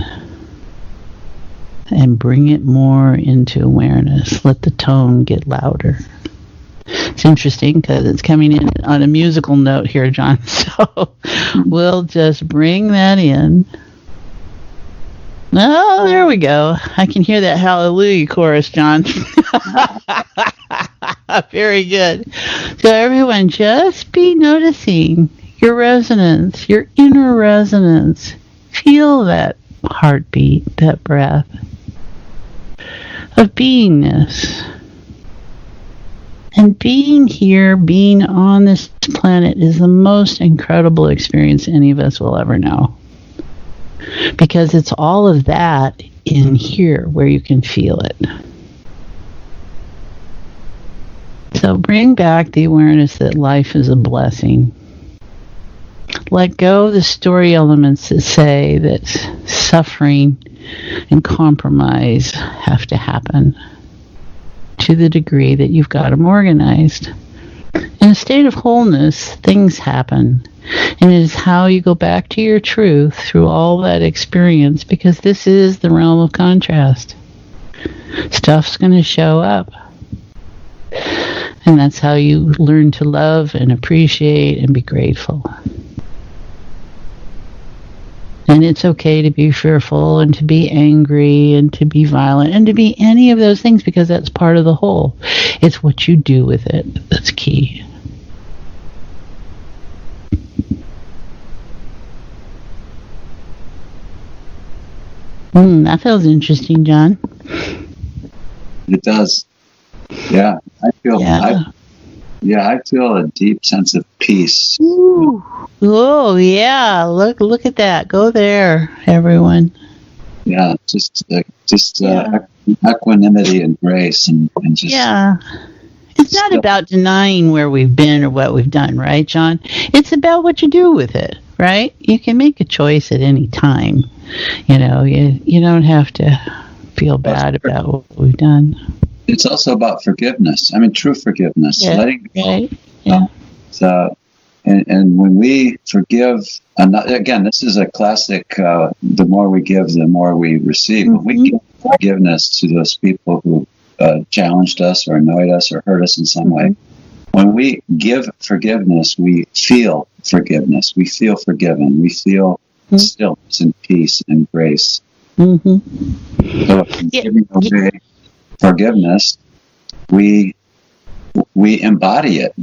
And bring it more into awareness. Let the tone get louder. It's interesting because it's coming in on a musical note here, John. So we'll just bring that in. Oh, there we go. I can hear that hallelujah chorus, John. Very good. So everyone, just be noticing your resonance, your inner resonance. Feel that heartbeat, that breath of beingness. And being here, being on this planet is the most incredible experience any of us will ever know. Because it's all of that in here where you can feel it. So bring back the awareness that life is a blessing. Let go of the story elements that say that suffering and compromise have to happen to the degree that you've got them organized. In a state of wholeness, things happen. And it is how you go back to your truth through all that experience, because this is the realm of contrast. Stuff's going to show up. And that's how you learn to love and appreciate and be grateful. And it's okay to be fearful and to be angry and to be violent and to be any of those things, because that's part of the whole. It's what you do with it that's key. That feels interesting, John. It does. Yeah, I feel. Yeah. I feel a deep sense of peace. Ooh. Oh, yeah. Look at that. Go there, everyone. Yeah, just equanimity and grace and just. Yeah. It's not about denying where we've been or what we've done, right, John? It's about what you do with it, right? You can make a choice at any time. You know, you don't have to feel bad about what we've done. It's also about forgiveness. I mean, true forgiveness. Yeah, letting go. Right. Yeah. And when we forgive, again, this is a classic, the more we give, the more we receive. When we give forgiveness to those people who challenged us or annoyed us or hurt us in some way, when we give forgiveness, we feel forgiveness. We feel forgiven. We feel stillness and peace and grace. So in giving away forgiveness, we embody it.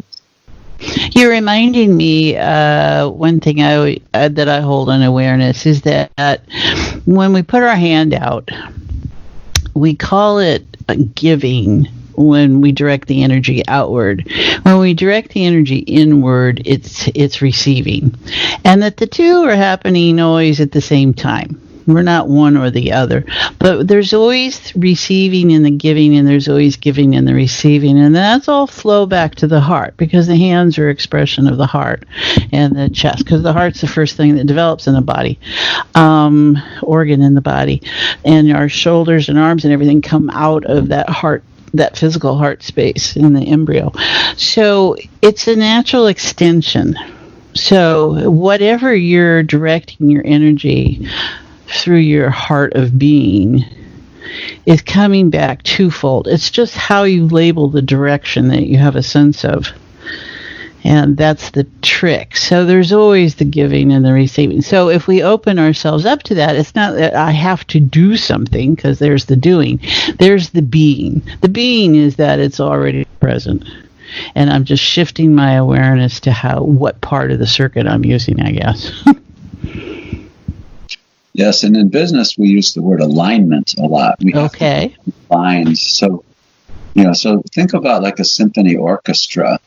You're reminding me one thing that I hold in awareness is that when we put our hand out, we call it giving when we direct the energy outward. When we direct the energy inward, it's receiving. And that the two are happening always at the same time. We're not one or the other. But there's always receiving in the giving, and there's always giving in the receiving. And that's all flow back to the heart, because the hands are expression of the heart and the chest, because the heart's the first thing that develops in the body, organ in the body. And our shoulders and arms and everything come out of that heart, that physical heart space in the embryo. So it's a natural extension. So whatever you're directing your energy through your heart of being is coming back twofold. It's just how you label the direction that you have a sense of. And that's the trick. So there's always the giving and the receiving. So if we open ourselves up to that, it's not that I have to do something, because there's the doing. There's the being. The being is that it's already present. And I'm just shifting my awareness to what part of the circuit I'm using, I guess. Yes, and in business we use the word alignment a lot. We have to align. So think about like a symphony orchestra.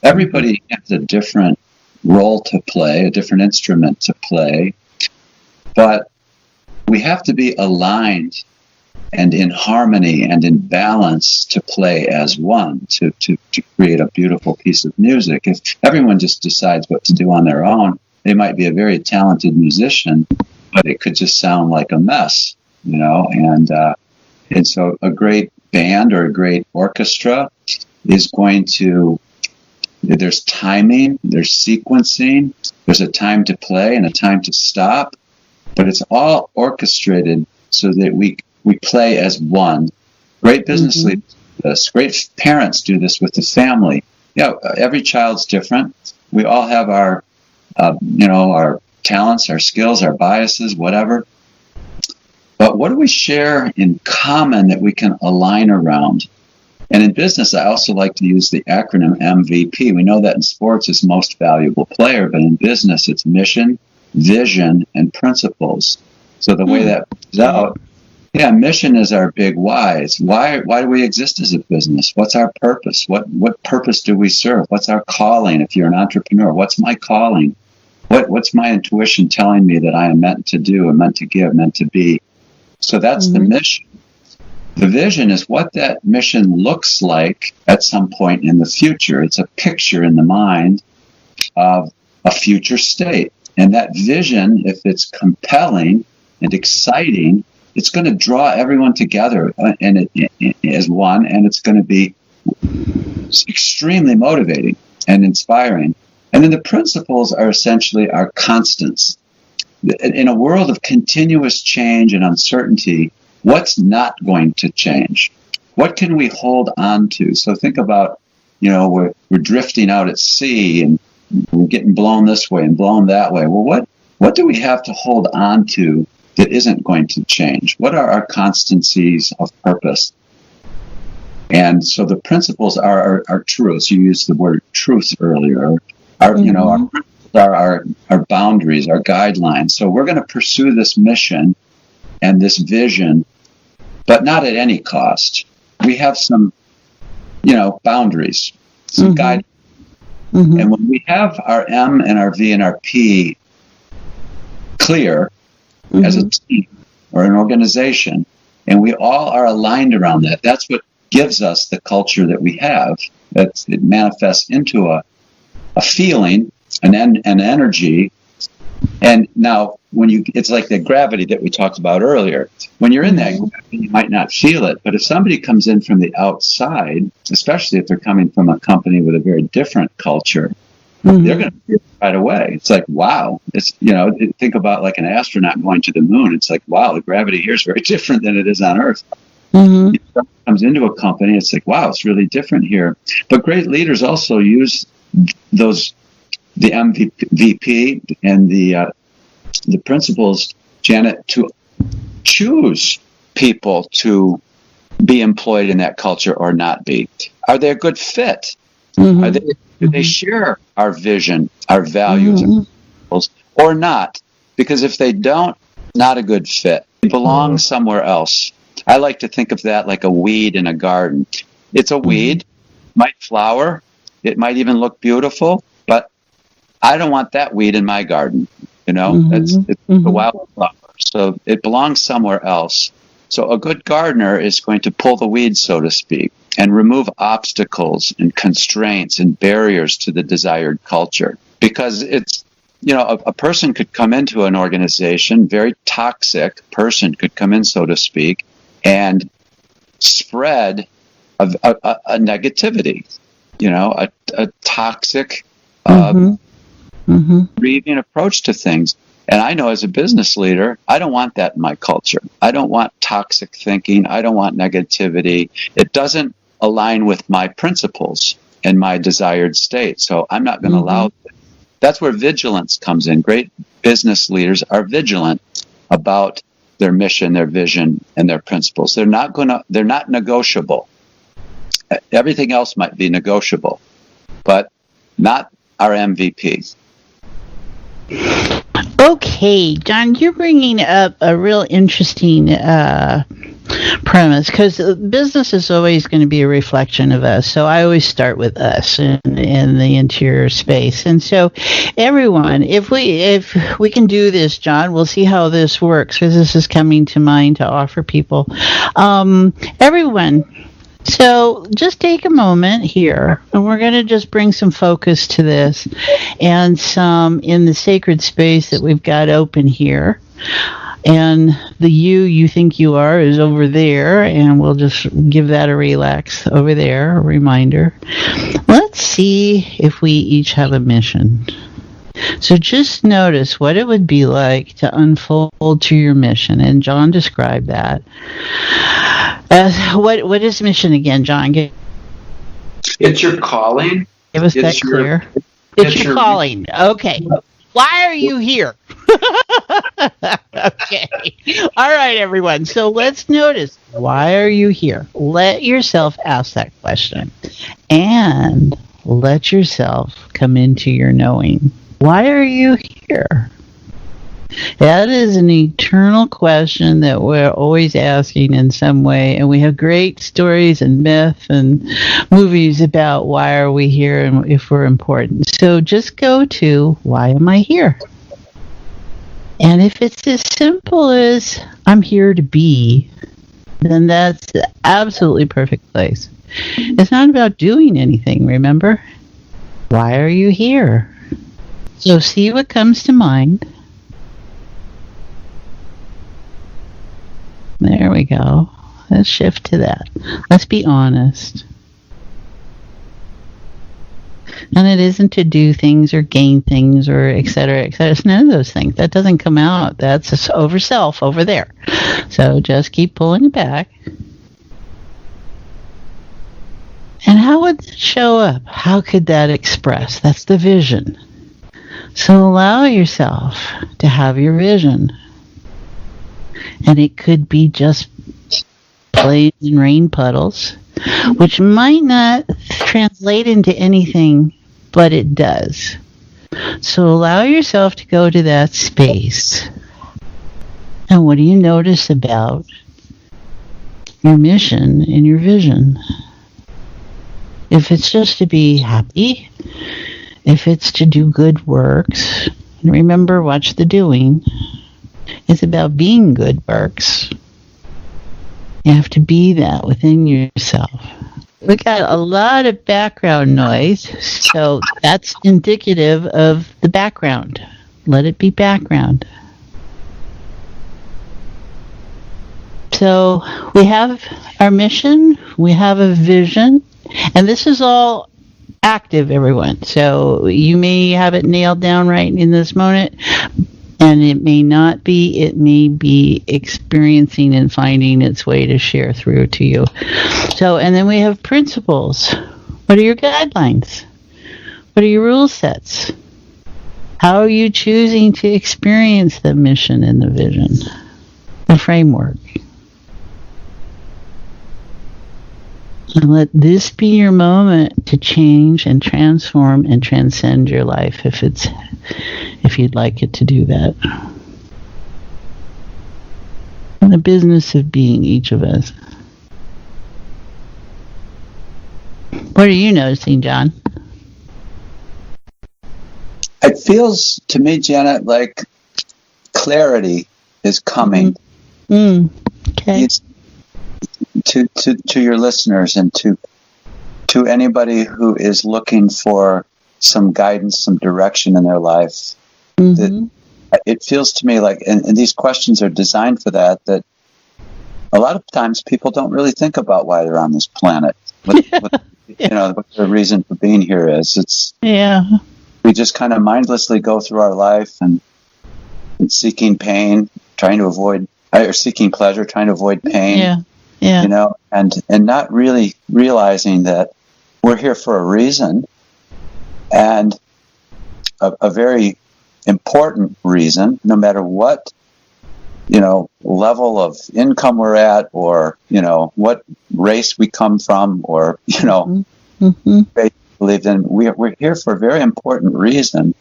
Everybody has a different role to play, a different instrument to play, but we have to be aligned and in harmony and in balance to play as one, to create a beautiful piece of music. If everyone just decides what to do on their own, they might be a very talented musician, but it could just sound like a mess, and so a great band or a great orchestra is going to, there's timing, there's sequencing, there's a time to play and a time to stop, but it's all orchestrated so that we play as one. Great business leaders do this. Great parents do this with the family. Every child's different. We all have our talents, our skills, our biases, whatever. But what do we share in common that we can align around? And in business, I also like to use the acronym MVP. We know that in sports it's most valuable player, but in business it's mission, vision, and principles. So the way that plays out, mission is our big why. It's why do we exist as a business? What's our purpose? What purpose do we serve? What's our calling? If you're an entrepreneur, what's my calling? What's my intuition telling me that I am meant to do, and meant to give, meant to be? So that's the mission. The vision is what that mission looks like at some point in the future. It's a picture in the mind of a future state. And that vision, if it's compelling and exciting, it's going to draw everyone together and as one, and it's going to be extremely motivating and inspiring. And then the principles are essentially our constants. In a world of continuous change and uncertainty, what's not going to change? What can we hold on to? So think about, we're drifting out at sea and we're getting blown this way and blown that way. Well, what do we have to hold on to that isn't going to change? What are our constancies of purpose? And so the principles are our truths. You used the word truth earlier. Our boundaries, our guidelines. So we're going to pursue this mission and this vision, but not at any cost. We have some, boundaries, some guidelines. Mm-hmm. And when we have our M and our V and our P clear as a team or an organization, and we all are aligned around that, that's what gives us the culture that we have. It manifests into a feeling, an energy. And now it's like the gravity that we talked about earlier. When you're in that gravity, you might not feel it, but if somebody comes in from the outside, especially if they're coming from a company with a very different culture, they're going to feel it right away. It's like, wow. It's, think about like an astronaut going to the moon. It's like, wow, the gravity here is very different than it is on Earth. If someone comes into a company, it's like, wow, it's really different here. But great leaders also use the MVP and the principles, Janet, to choose people to be employed in that culture or not be. Are they a good fit? Do they share our vision, our values, our principles, or not? Because if they don't, not a good fit. They belong somewhere else. I like to think of that like a weed in a garden. It's a weed, might flower, it might even look beautiful, but I don't want that weed in my garden. It's a wildflower, so it belongs somewhere else. So a good gardener is going to pull the weeds, so to speak, and remove obstacles and constraints and barriers to the desired culture. Because it's, a person could come into an organization, very toxic person could come in, so to speak, and spread a negativity, a toxic grieving approach to things. And I know as a business leader, I don't want that in my culture. I don't want toxic thinking. I don't want negativity. It doesn't align with my principles and my desired state. So I'm not going to allow it. That's where vigilance comes in. Great business leaders are vigilant about their mission, their vision, and their principles. They're not negotiable. Everything else might be negotiable, but not our MVP. Okay, John, you're bringing up a real interesting premise, because business is always going to be a reflection of us. So I always start with us in the interior space. And so everyone, if we can do this, John, we'll see how this works, because this is coming to mind to offer people. Everyone, so just take a moment here, and we're going to just bring some focus to this and some in the sacred space that we've got open here. And the you think you are is over there, and we'll just give that a relax over there, a reminder. Let's see if we each have a mission. So just notice what it would be like to unfold to your mission. And John described that. What is mission again, John? It's your calling. Give us that clear. It's your calling. Okay. Why are you here? Okay. All right, everyone. So let's notice, why are you here? Let yourself ask that question. And let yourself come into your knowing. Why are you here? That is an eternal question that we're always asking in some way, and we have great stories and myth and movies about why are we here and if we're important. So just go to, why am I here? And if it's as simple as, I'm here to be, then that's the absolutely perfect place. It's not about doing anything, remember? Why are you here? So see what comes to mind. There we go. Let's shift to that. Let's be honest. And it isn't to do things or gain things or et cetera, et cetera. It's none of those things. That doesn't come out. That's over self over there. So just keep pulling it back. And how would that show up? How could that express? That's the vision. So allow yourself to have your vision. And it could be just plain rain puddles, which might not translate into anything, but it does. So allow yourself to go to that space. And what do you notice about your mission and your vision? If it's just to be happy, if it's to do good works, and remember, watch the doing. It's about being good works. You have to be that within yourself. We got a lot of background noise, so that's indicative of the background. Let it be background. So we have our mission, we have a vision, and this is all active, everyone. So you may have it nailed down right in this moment, and it may not be. It may be experiencing and finding its way to share through to you. So, and then we have principles. What are your guidelines? What are your rule sets? How are you choosing to experience the mission and the vision? The framework. And let this be your moment to change and transform and transcend your life if you'd like it to do that. In the business of being each of us. What are you noticing, John? It feels to me, Janet, like clarity is coming. Okay. To your listeners and to anybody who is looking for some guidance, some direction in their life. That it feels to me like, and these questions are designed for that a lot of times people don't really think about why they're on this planet. What the reason for being here is. We just kind of mindlessly go through our life and seeking pain, seeking pleasure, trying to avoid pain. And not really realizing that we're here for a reason, and a very important reason, no matter what, level of income we're at, or, what race we come from, or, faith we believe in. We're here for a very important reason.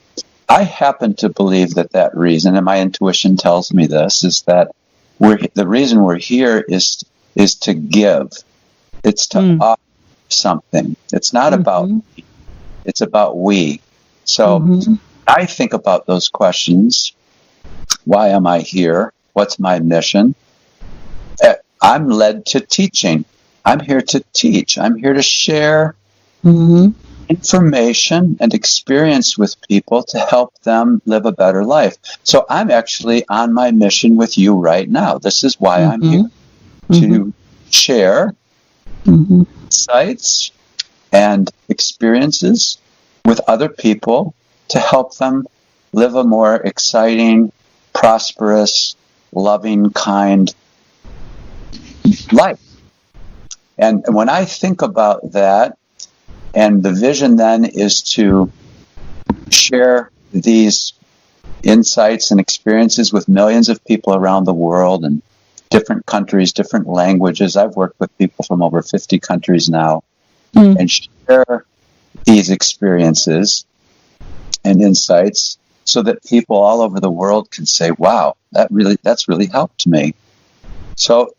I happen to believe that reason, and my intuition tells me this, is that the reason we're here is to give. It's to offer something. It's not about me. It's about we. So I think about those questions. Why am I here? What's my mission? I'm led to teaching. I'm here to teach. I'm here to share information and experience with people to help them live a better life. So I'm actually on my mission with you right now. This is why I'm here. To share insights and experiences with other people to help them live a more exciting, prosperous, loving, kind life. And when I think about that, and the vision then is to share these insights and experiences with millions of people around the world, and different countries, different languages. I've worked with people from over 50 countries now, and share these experiences and insights so that people all over the world can say, wow, that's really helped me. So,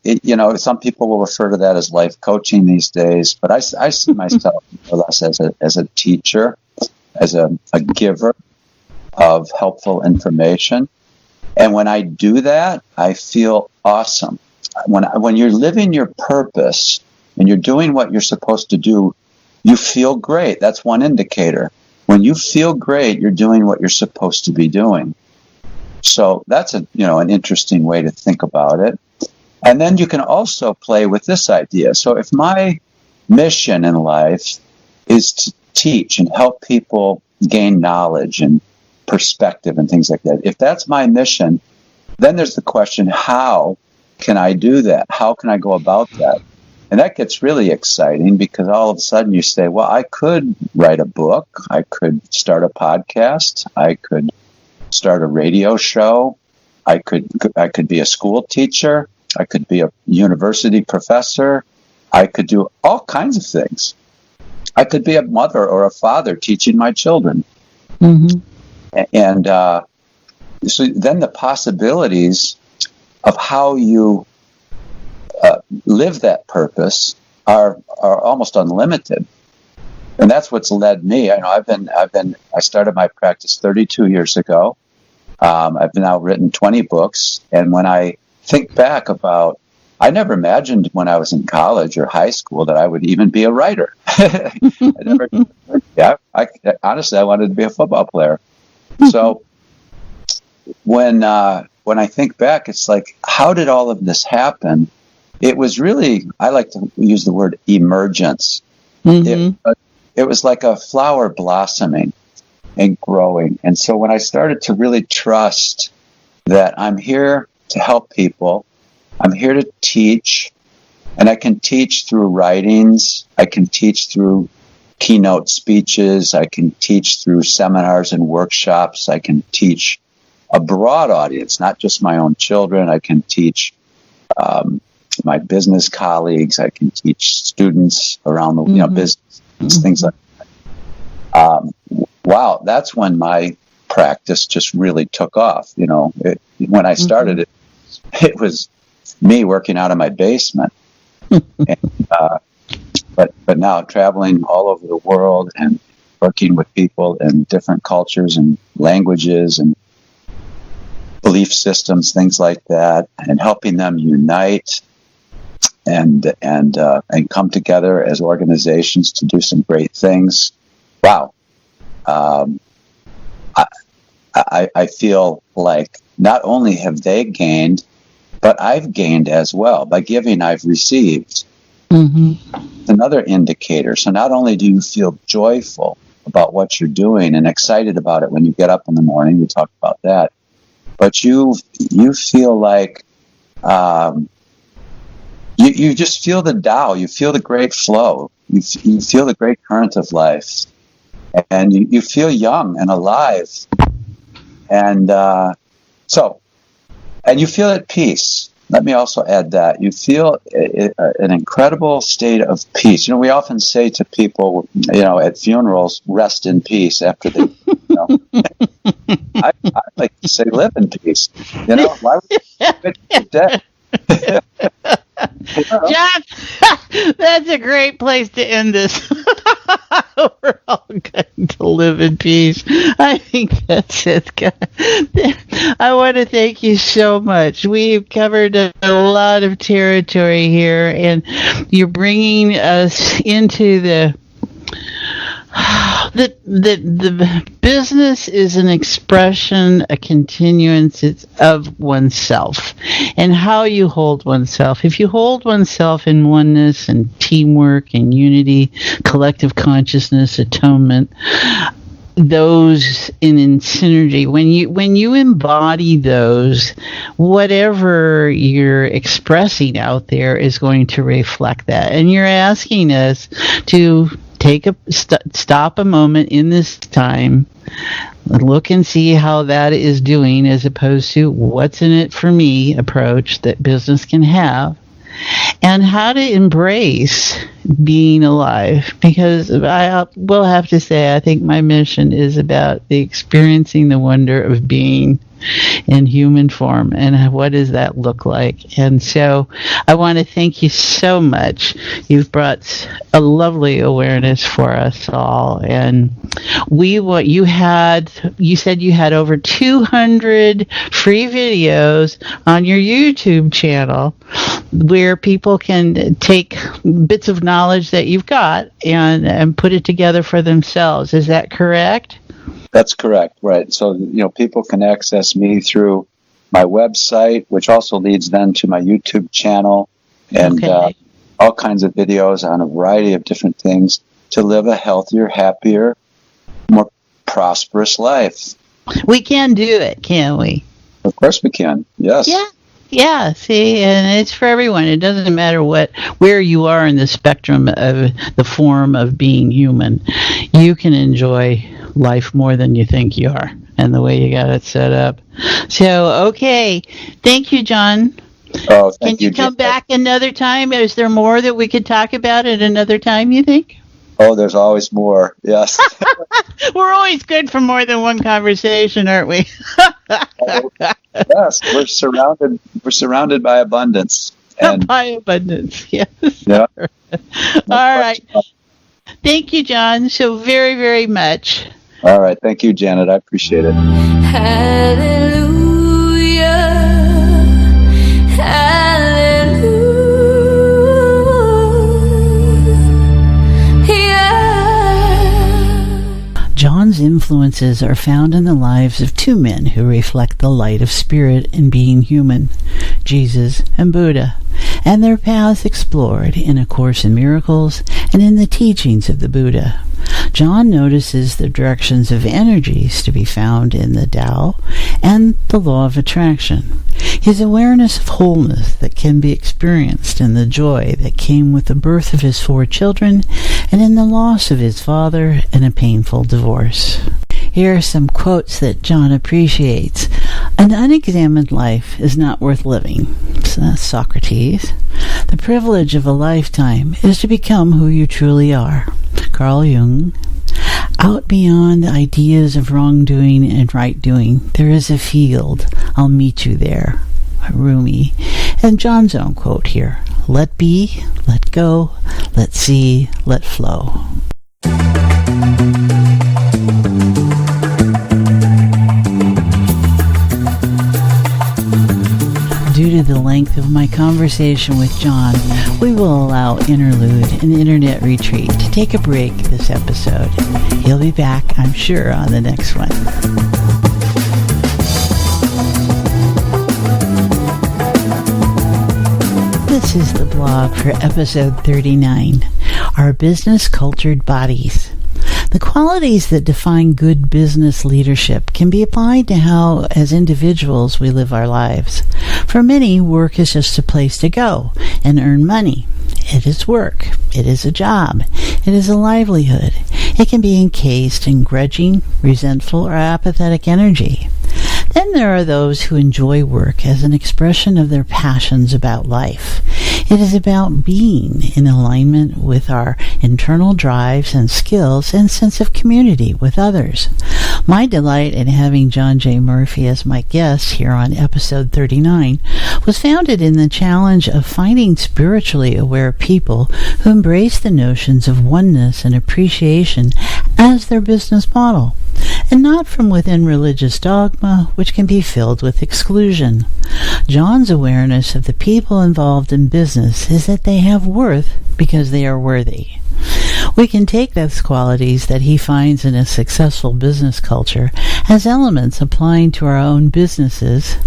some people will refer to that as life coaching these days, but I see myself more or less as a teacher, as a giver of helpful information. And when I do that, I feel awesome. when you're living your purpose and you're doing what you're supposed to do, you feel great. That's one indicator. When you feel great, you're doing what you're supposed to be doing. So that's an interesting way to think about it. And then you can also play with this idea. So if my mission in life is to teach and help people gain knowledge and perspective and things like that, if that's my mission, then there's the question, how can I do that? How can I go about that? And that gets really exciting because all of a sudden you say, well, I could write a book. I could start a podcast. I could start a radio show. I could be a school teacher. I could be a university professor. I could do all kinds of things. I could be a mother or a father teaching my children. Mm-hmm. And so then the possibilities of how you live that purpose are almost unlimited. And that's what's led me. I started my practice 32 years ago. I've now written 20 books. And when I think back I never imagined when I was in college or high school that I would even be a writer. Honestly, I wanted to be a football player. So when I think back, it's like, how did all of this happen? It was really, I like to use the word emergence. Mm-hmm. It was like a flower blossoming and growing. And so when I started to really trust that I'm here to help people, I'm here to teach, and I can teach through writings, I can teach through keynote speeches, I can teach through seminars and workshops, I can teach a broad audience, not just my own children, I can teach my business colleagues, I can teach students around the business, things like that. Wow, that's when my practice just really took off. When I started it was me working out of my basement. But now traveling all over the world and working with people in different cultures and languages and belief systems, things like that, and helping them unite and come together as organizations to do some great things. Wow. I feel like not only have they gained, but I've gained as well. By giving, I've received. Mm-hmm. It's another indicator. So not only do you feel joyful about what you're doing and excited about it when you get up in the morning, we talked about that, but you feel like you just feel the Tao, you feel the great flow, you feel the great current of life, and you feel young and alive, and you feel at peace. Let me also add that you feel an incredible state of peace. We often say to people, at funerals, rest in peace after they, I like to say, live in peace. Why would you be dead? John, that's a great place to end this. We're all going to live in peace. I think that's it, guys. I want to thank you so much. We've covered a lot of territory here, and you're bringing us into the business is an expression, a continuance of oneself, and how you hold oneself. If you hold oneself in oneness and teamwork and unity, collective consciousness, atonement, those in synergy, when you embody those, whatever you're expressing out there is going to reflect that. And you're asking us to stop a moment in this time, look and see how that is doing, as opposed to what's in it for me approach that business can have, and how to embrace being alive. Because I will have to say, I think my mission is about experiencing the wonder of being in human form, and what does that look like. And so I want to thank you so much. You've brought a lovely awareness for us all, and you said you had over 200 free videos on your YouTube channel where people can take bits of knowledge that you've got and put it together for themselves. Is that correct? That's correct, right. So, people can access me through my website, which also leads then to my YouTube channel, and all kinds of videos on a variety of different things to live a healthier, happier, more prosperous life. We can do it, can't we? Of course we can, yes. Yeah, see, and it's for everyone. It doesn't matter where you are in the spectrum of the form of being human. You can enjoy life more than you think you are, and the way you got it set up. So, okay. Thank you, John. Oh, Can you come back another time? Is there more that we could talk about at another time, you think? Oh, there's always more, yes. We're always good for more than one conversation, aren't we? Yes, we're surrounded by abundance. And by abundance, yes. Yeah. All right. Thank you, John, so very, very much. All right. Thank you, Janet. I appreciate it. Hallelujah. Hallelujah. John's influences are found in the lives of two men who reflect the light of spirit in being human, Jesus and Buddha, and their paths explored in A Course in Miracles and in the teachings of the Buddha. John notices the directions of energies to be found in the Tao and the law of attraction. His awareness of wholeness that can be experienced in the joy that came with the birth of his 4 children and in the loss of his father and a painful divorce. Here are some quotes that John appreciates. An unexamined life is not worth living. So that's Socrates. The privilege of a lifetime is to become who you truly are. Carl Jung. Out beyond ideas of wrongdoing and right doing, there is a field. I'll meet you there. Rumi. And John's own quote here. Let be, let go, let see, let flow. Due to the length of my conversation with John, we will allow Interlude and Internet Retreat to take a break this episode. He'll be back, I'm sure, on the next one. This is the blog for episode 39, Our Business Cultured Bodies. The qualities that define good business leadership can be applied to how, as individuals, we live our lives. For many, work is just a place to go and earn money. It is work. It is a job. It is a livelihood. It can be encased in grudging, resentful, or apathetic energy. Then there are those who enjoy work as an expression of their passions about life. It is about being in alignment with our internal drives and skills and sense of community with others. My delight in having John J. Murphy as my guest here on episode 39 was founded in the challenge of finding spiritually aware people who embrace the notions of oneness and appreciation as their business model, and not from within religious dogma, which can be filled with exclusion. John's awareness of the people involved in business is that they have worth because they are worthy. We can take those qualities that he finds in a successful business culture as elements applying to our own businesses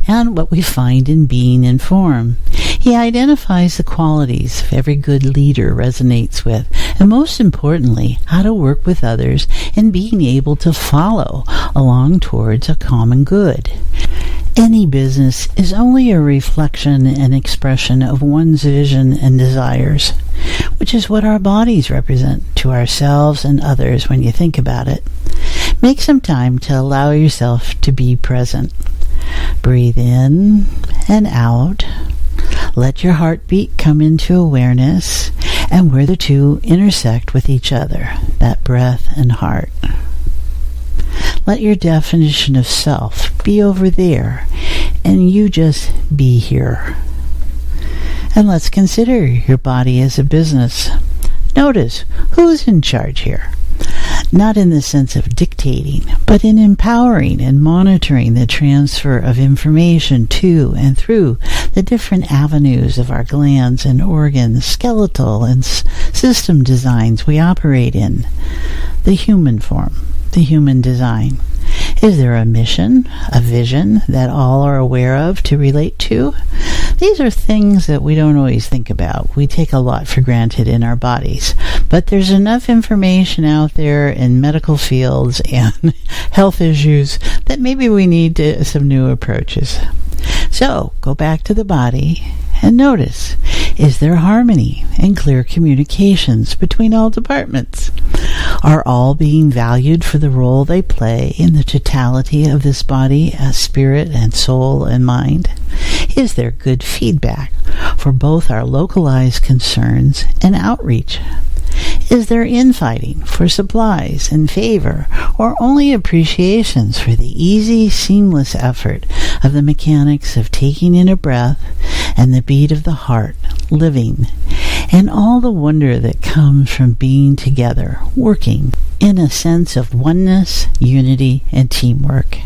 and what we find in being in form. He identifies the qualities every good leader resonates with, and most importantly, how to work with others and being able to follow along towards a common good. Any business is only a reflection and expression of one's vision and desires, which is what our bodies represent to ourselves and others when you think about it. Make some time to allow yourself to be present. Breathe in and out. Let your heartbeat come into awareness and where the two intersect with each other, that breath and heart. Let your definition of self be over there, and you just be here. And let's consider your body as a business. Notice who's in charge here. Not in the sense of dictating, but in empowering and monitoring the transfer of information to and through the different avenues of our glands and organs, skeletal and system designs we operate in, the human form, the human design. Is there a mission, a vision that all are aware of to relate to? These are things that we don't always think about. We take a lot for granted in our bodies. But there's enough information out there in medical fields and health issues that maybe we need some new approaches. So, go back to the body and notice, is there harmony and clear communications between all departments? Are all being valued for the role they play in the totality of this body as spirit and soul and mind? Is there good feedback for both our localized concerns and outreach? Is there infighting for supplies and favor, or only appreciations for the easy, seamless effort of the mechanics of taking in a breath and the beat of the heart, living, and all the wonder that comes from being together, working in a sense of oneness, unity, and teamwork?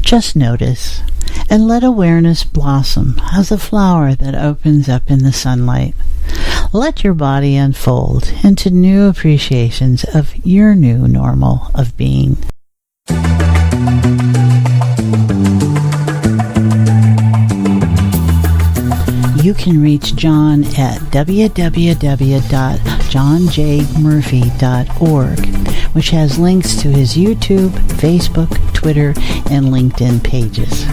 Just notice and let awareness blossom as a flower that opens up in the sunlight. Let your body unfold into new appreciations of your new normal of being. You can reach John at www.johnjmurphy.org, which has links to his YouTube, Facebook, Twitter, and LinkedIn pages.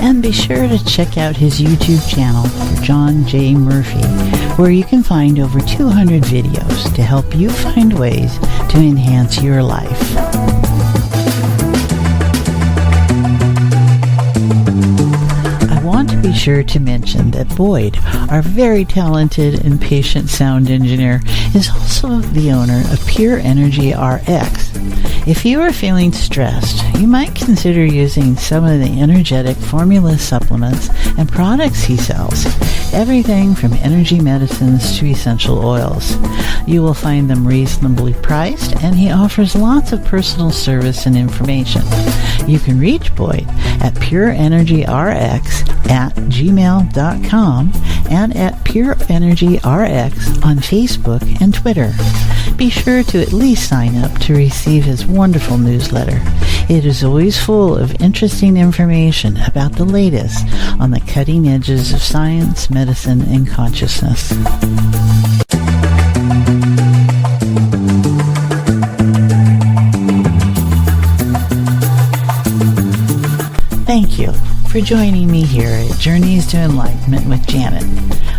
And be sure to check out his YouTube channel for John J. Murphy, where you can find over 200 videos to help you find ways to enhance your life. I want to be sure to mention that Boyd, our very talented and patient sound engineer, is also the owner of Pure Energy RX. If you are feeling stressed, you might consider using some of the energetic formula supplements and products he sells, everything from energy medicines to essential oils. You will find them reasonably priced, and he offers lots of personal service and information. You can reach Boyd at pureenergyrx@gmail.com and at pureenergyrx on Facebook and Twitter. Be sure to at least sign up to receive his wonderful newsletter. It is always full of interesting information about the latest on the cutting edges of science, medicine, and consciousness. Thank you for joining me here at Journeys to Enlightenment with Janet.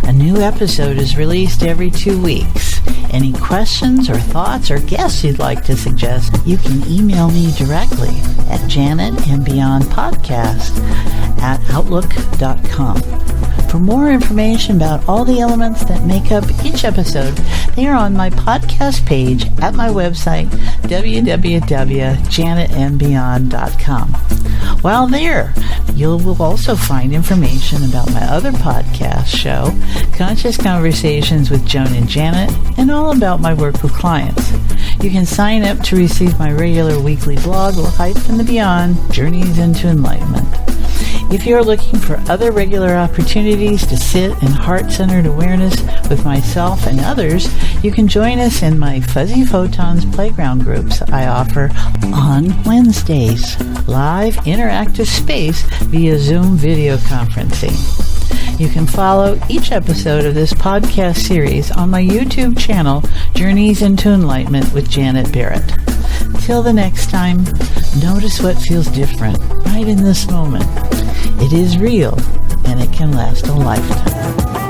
A new episode is released every 2 weeks. Any questions or thoughts or guests you'd like to suggest, you can email me directly at janetandbeyondpodcast@outlook.com. For more information about all the elements that make up each episode, they are on my podcast page at my website, www.janetandbeyond.com. While there, you will also find information about my other podcast show, Conscious Conversations with Joan and Janet, and all about my work with clients. You can sign up to receive my regular weekly blog, Life in the Beyond, Journeys into Enlightenment. If you're looking for other regular opportunities to sit in heart-centered awareness with myself and others, you can join us in my Fuzzy Photons playground groups I offer on Wednesdays, live interactive space via Zoom video conferencing. You can follow each episode of this podcast series on my YouTube channel, Journeys into Enlightenment with Janet Barrett. Till the next time, notice what feels different right in this moment. It is real, and it can last a lifetime.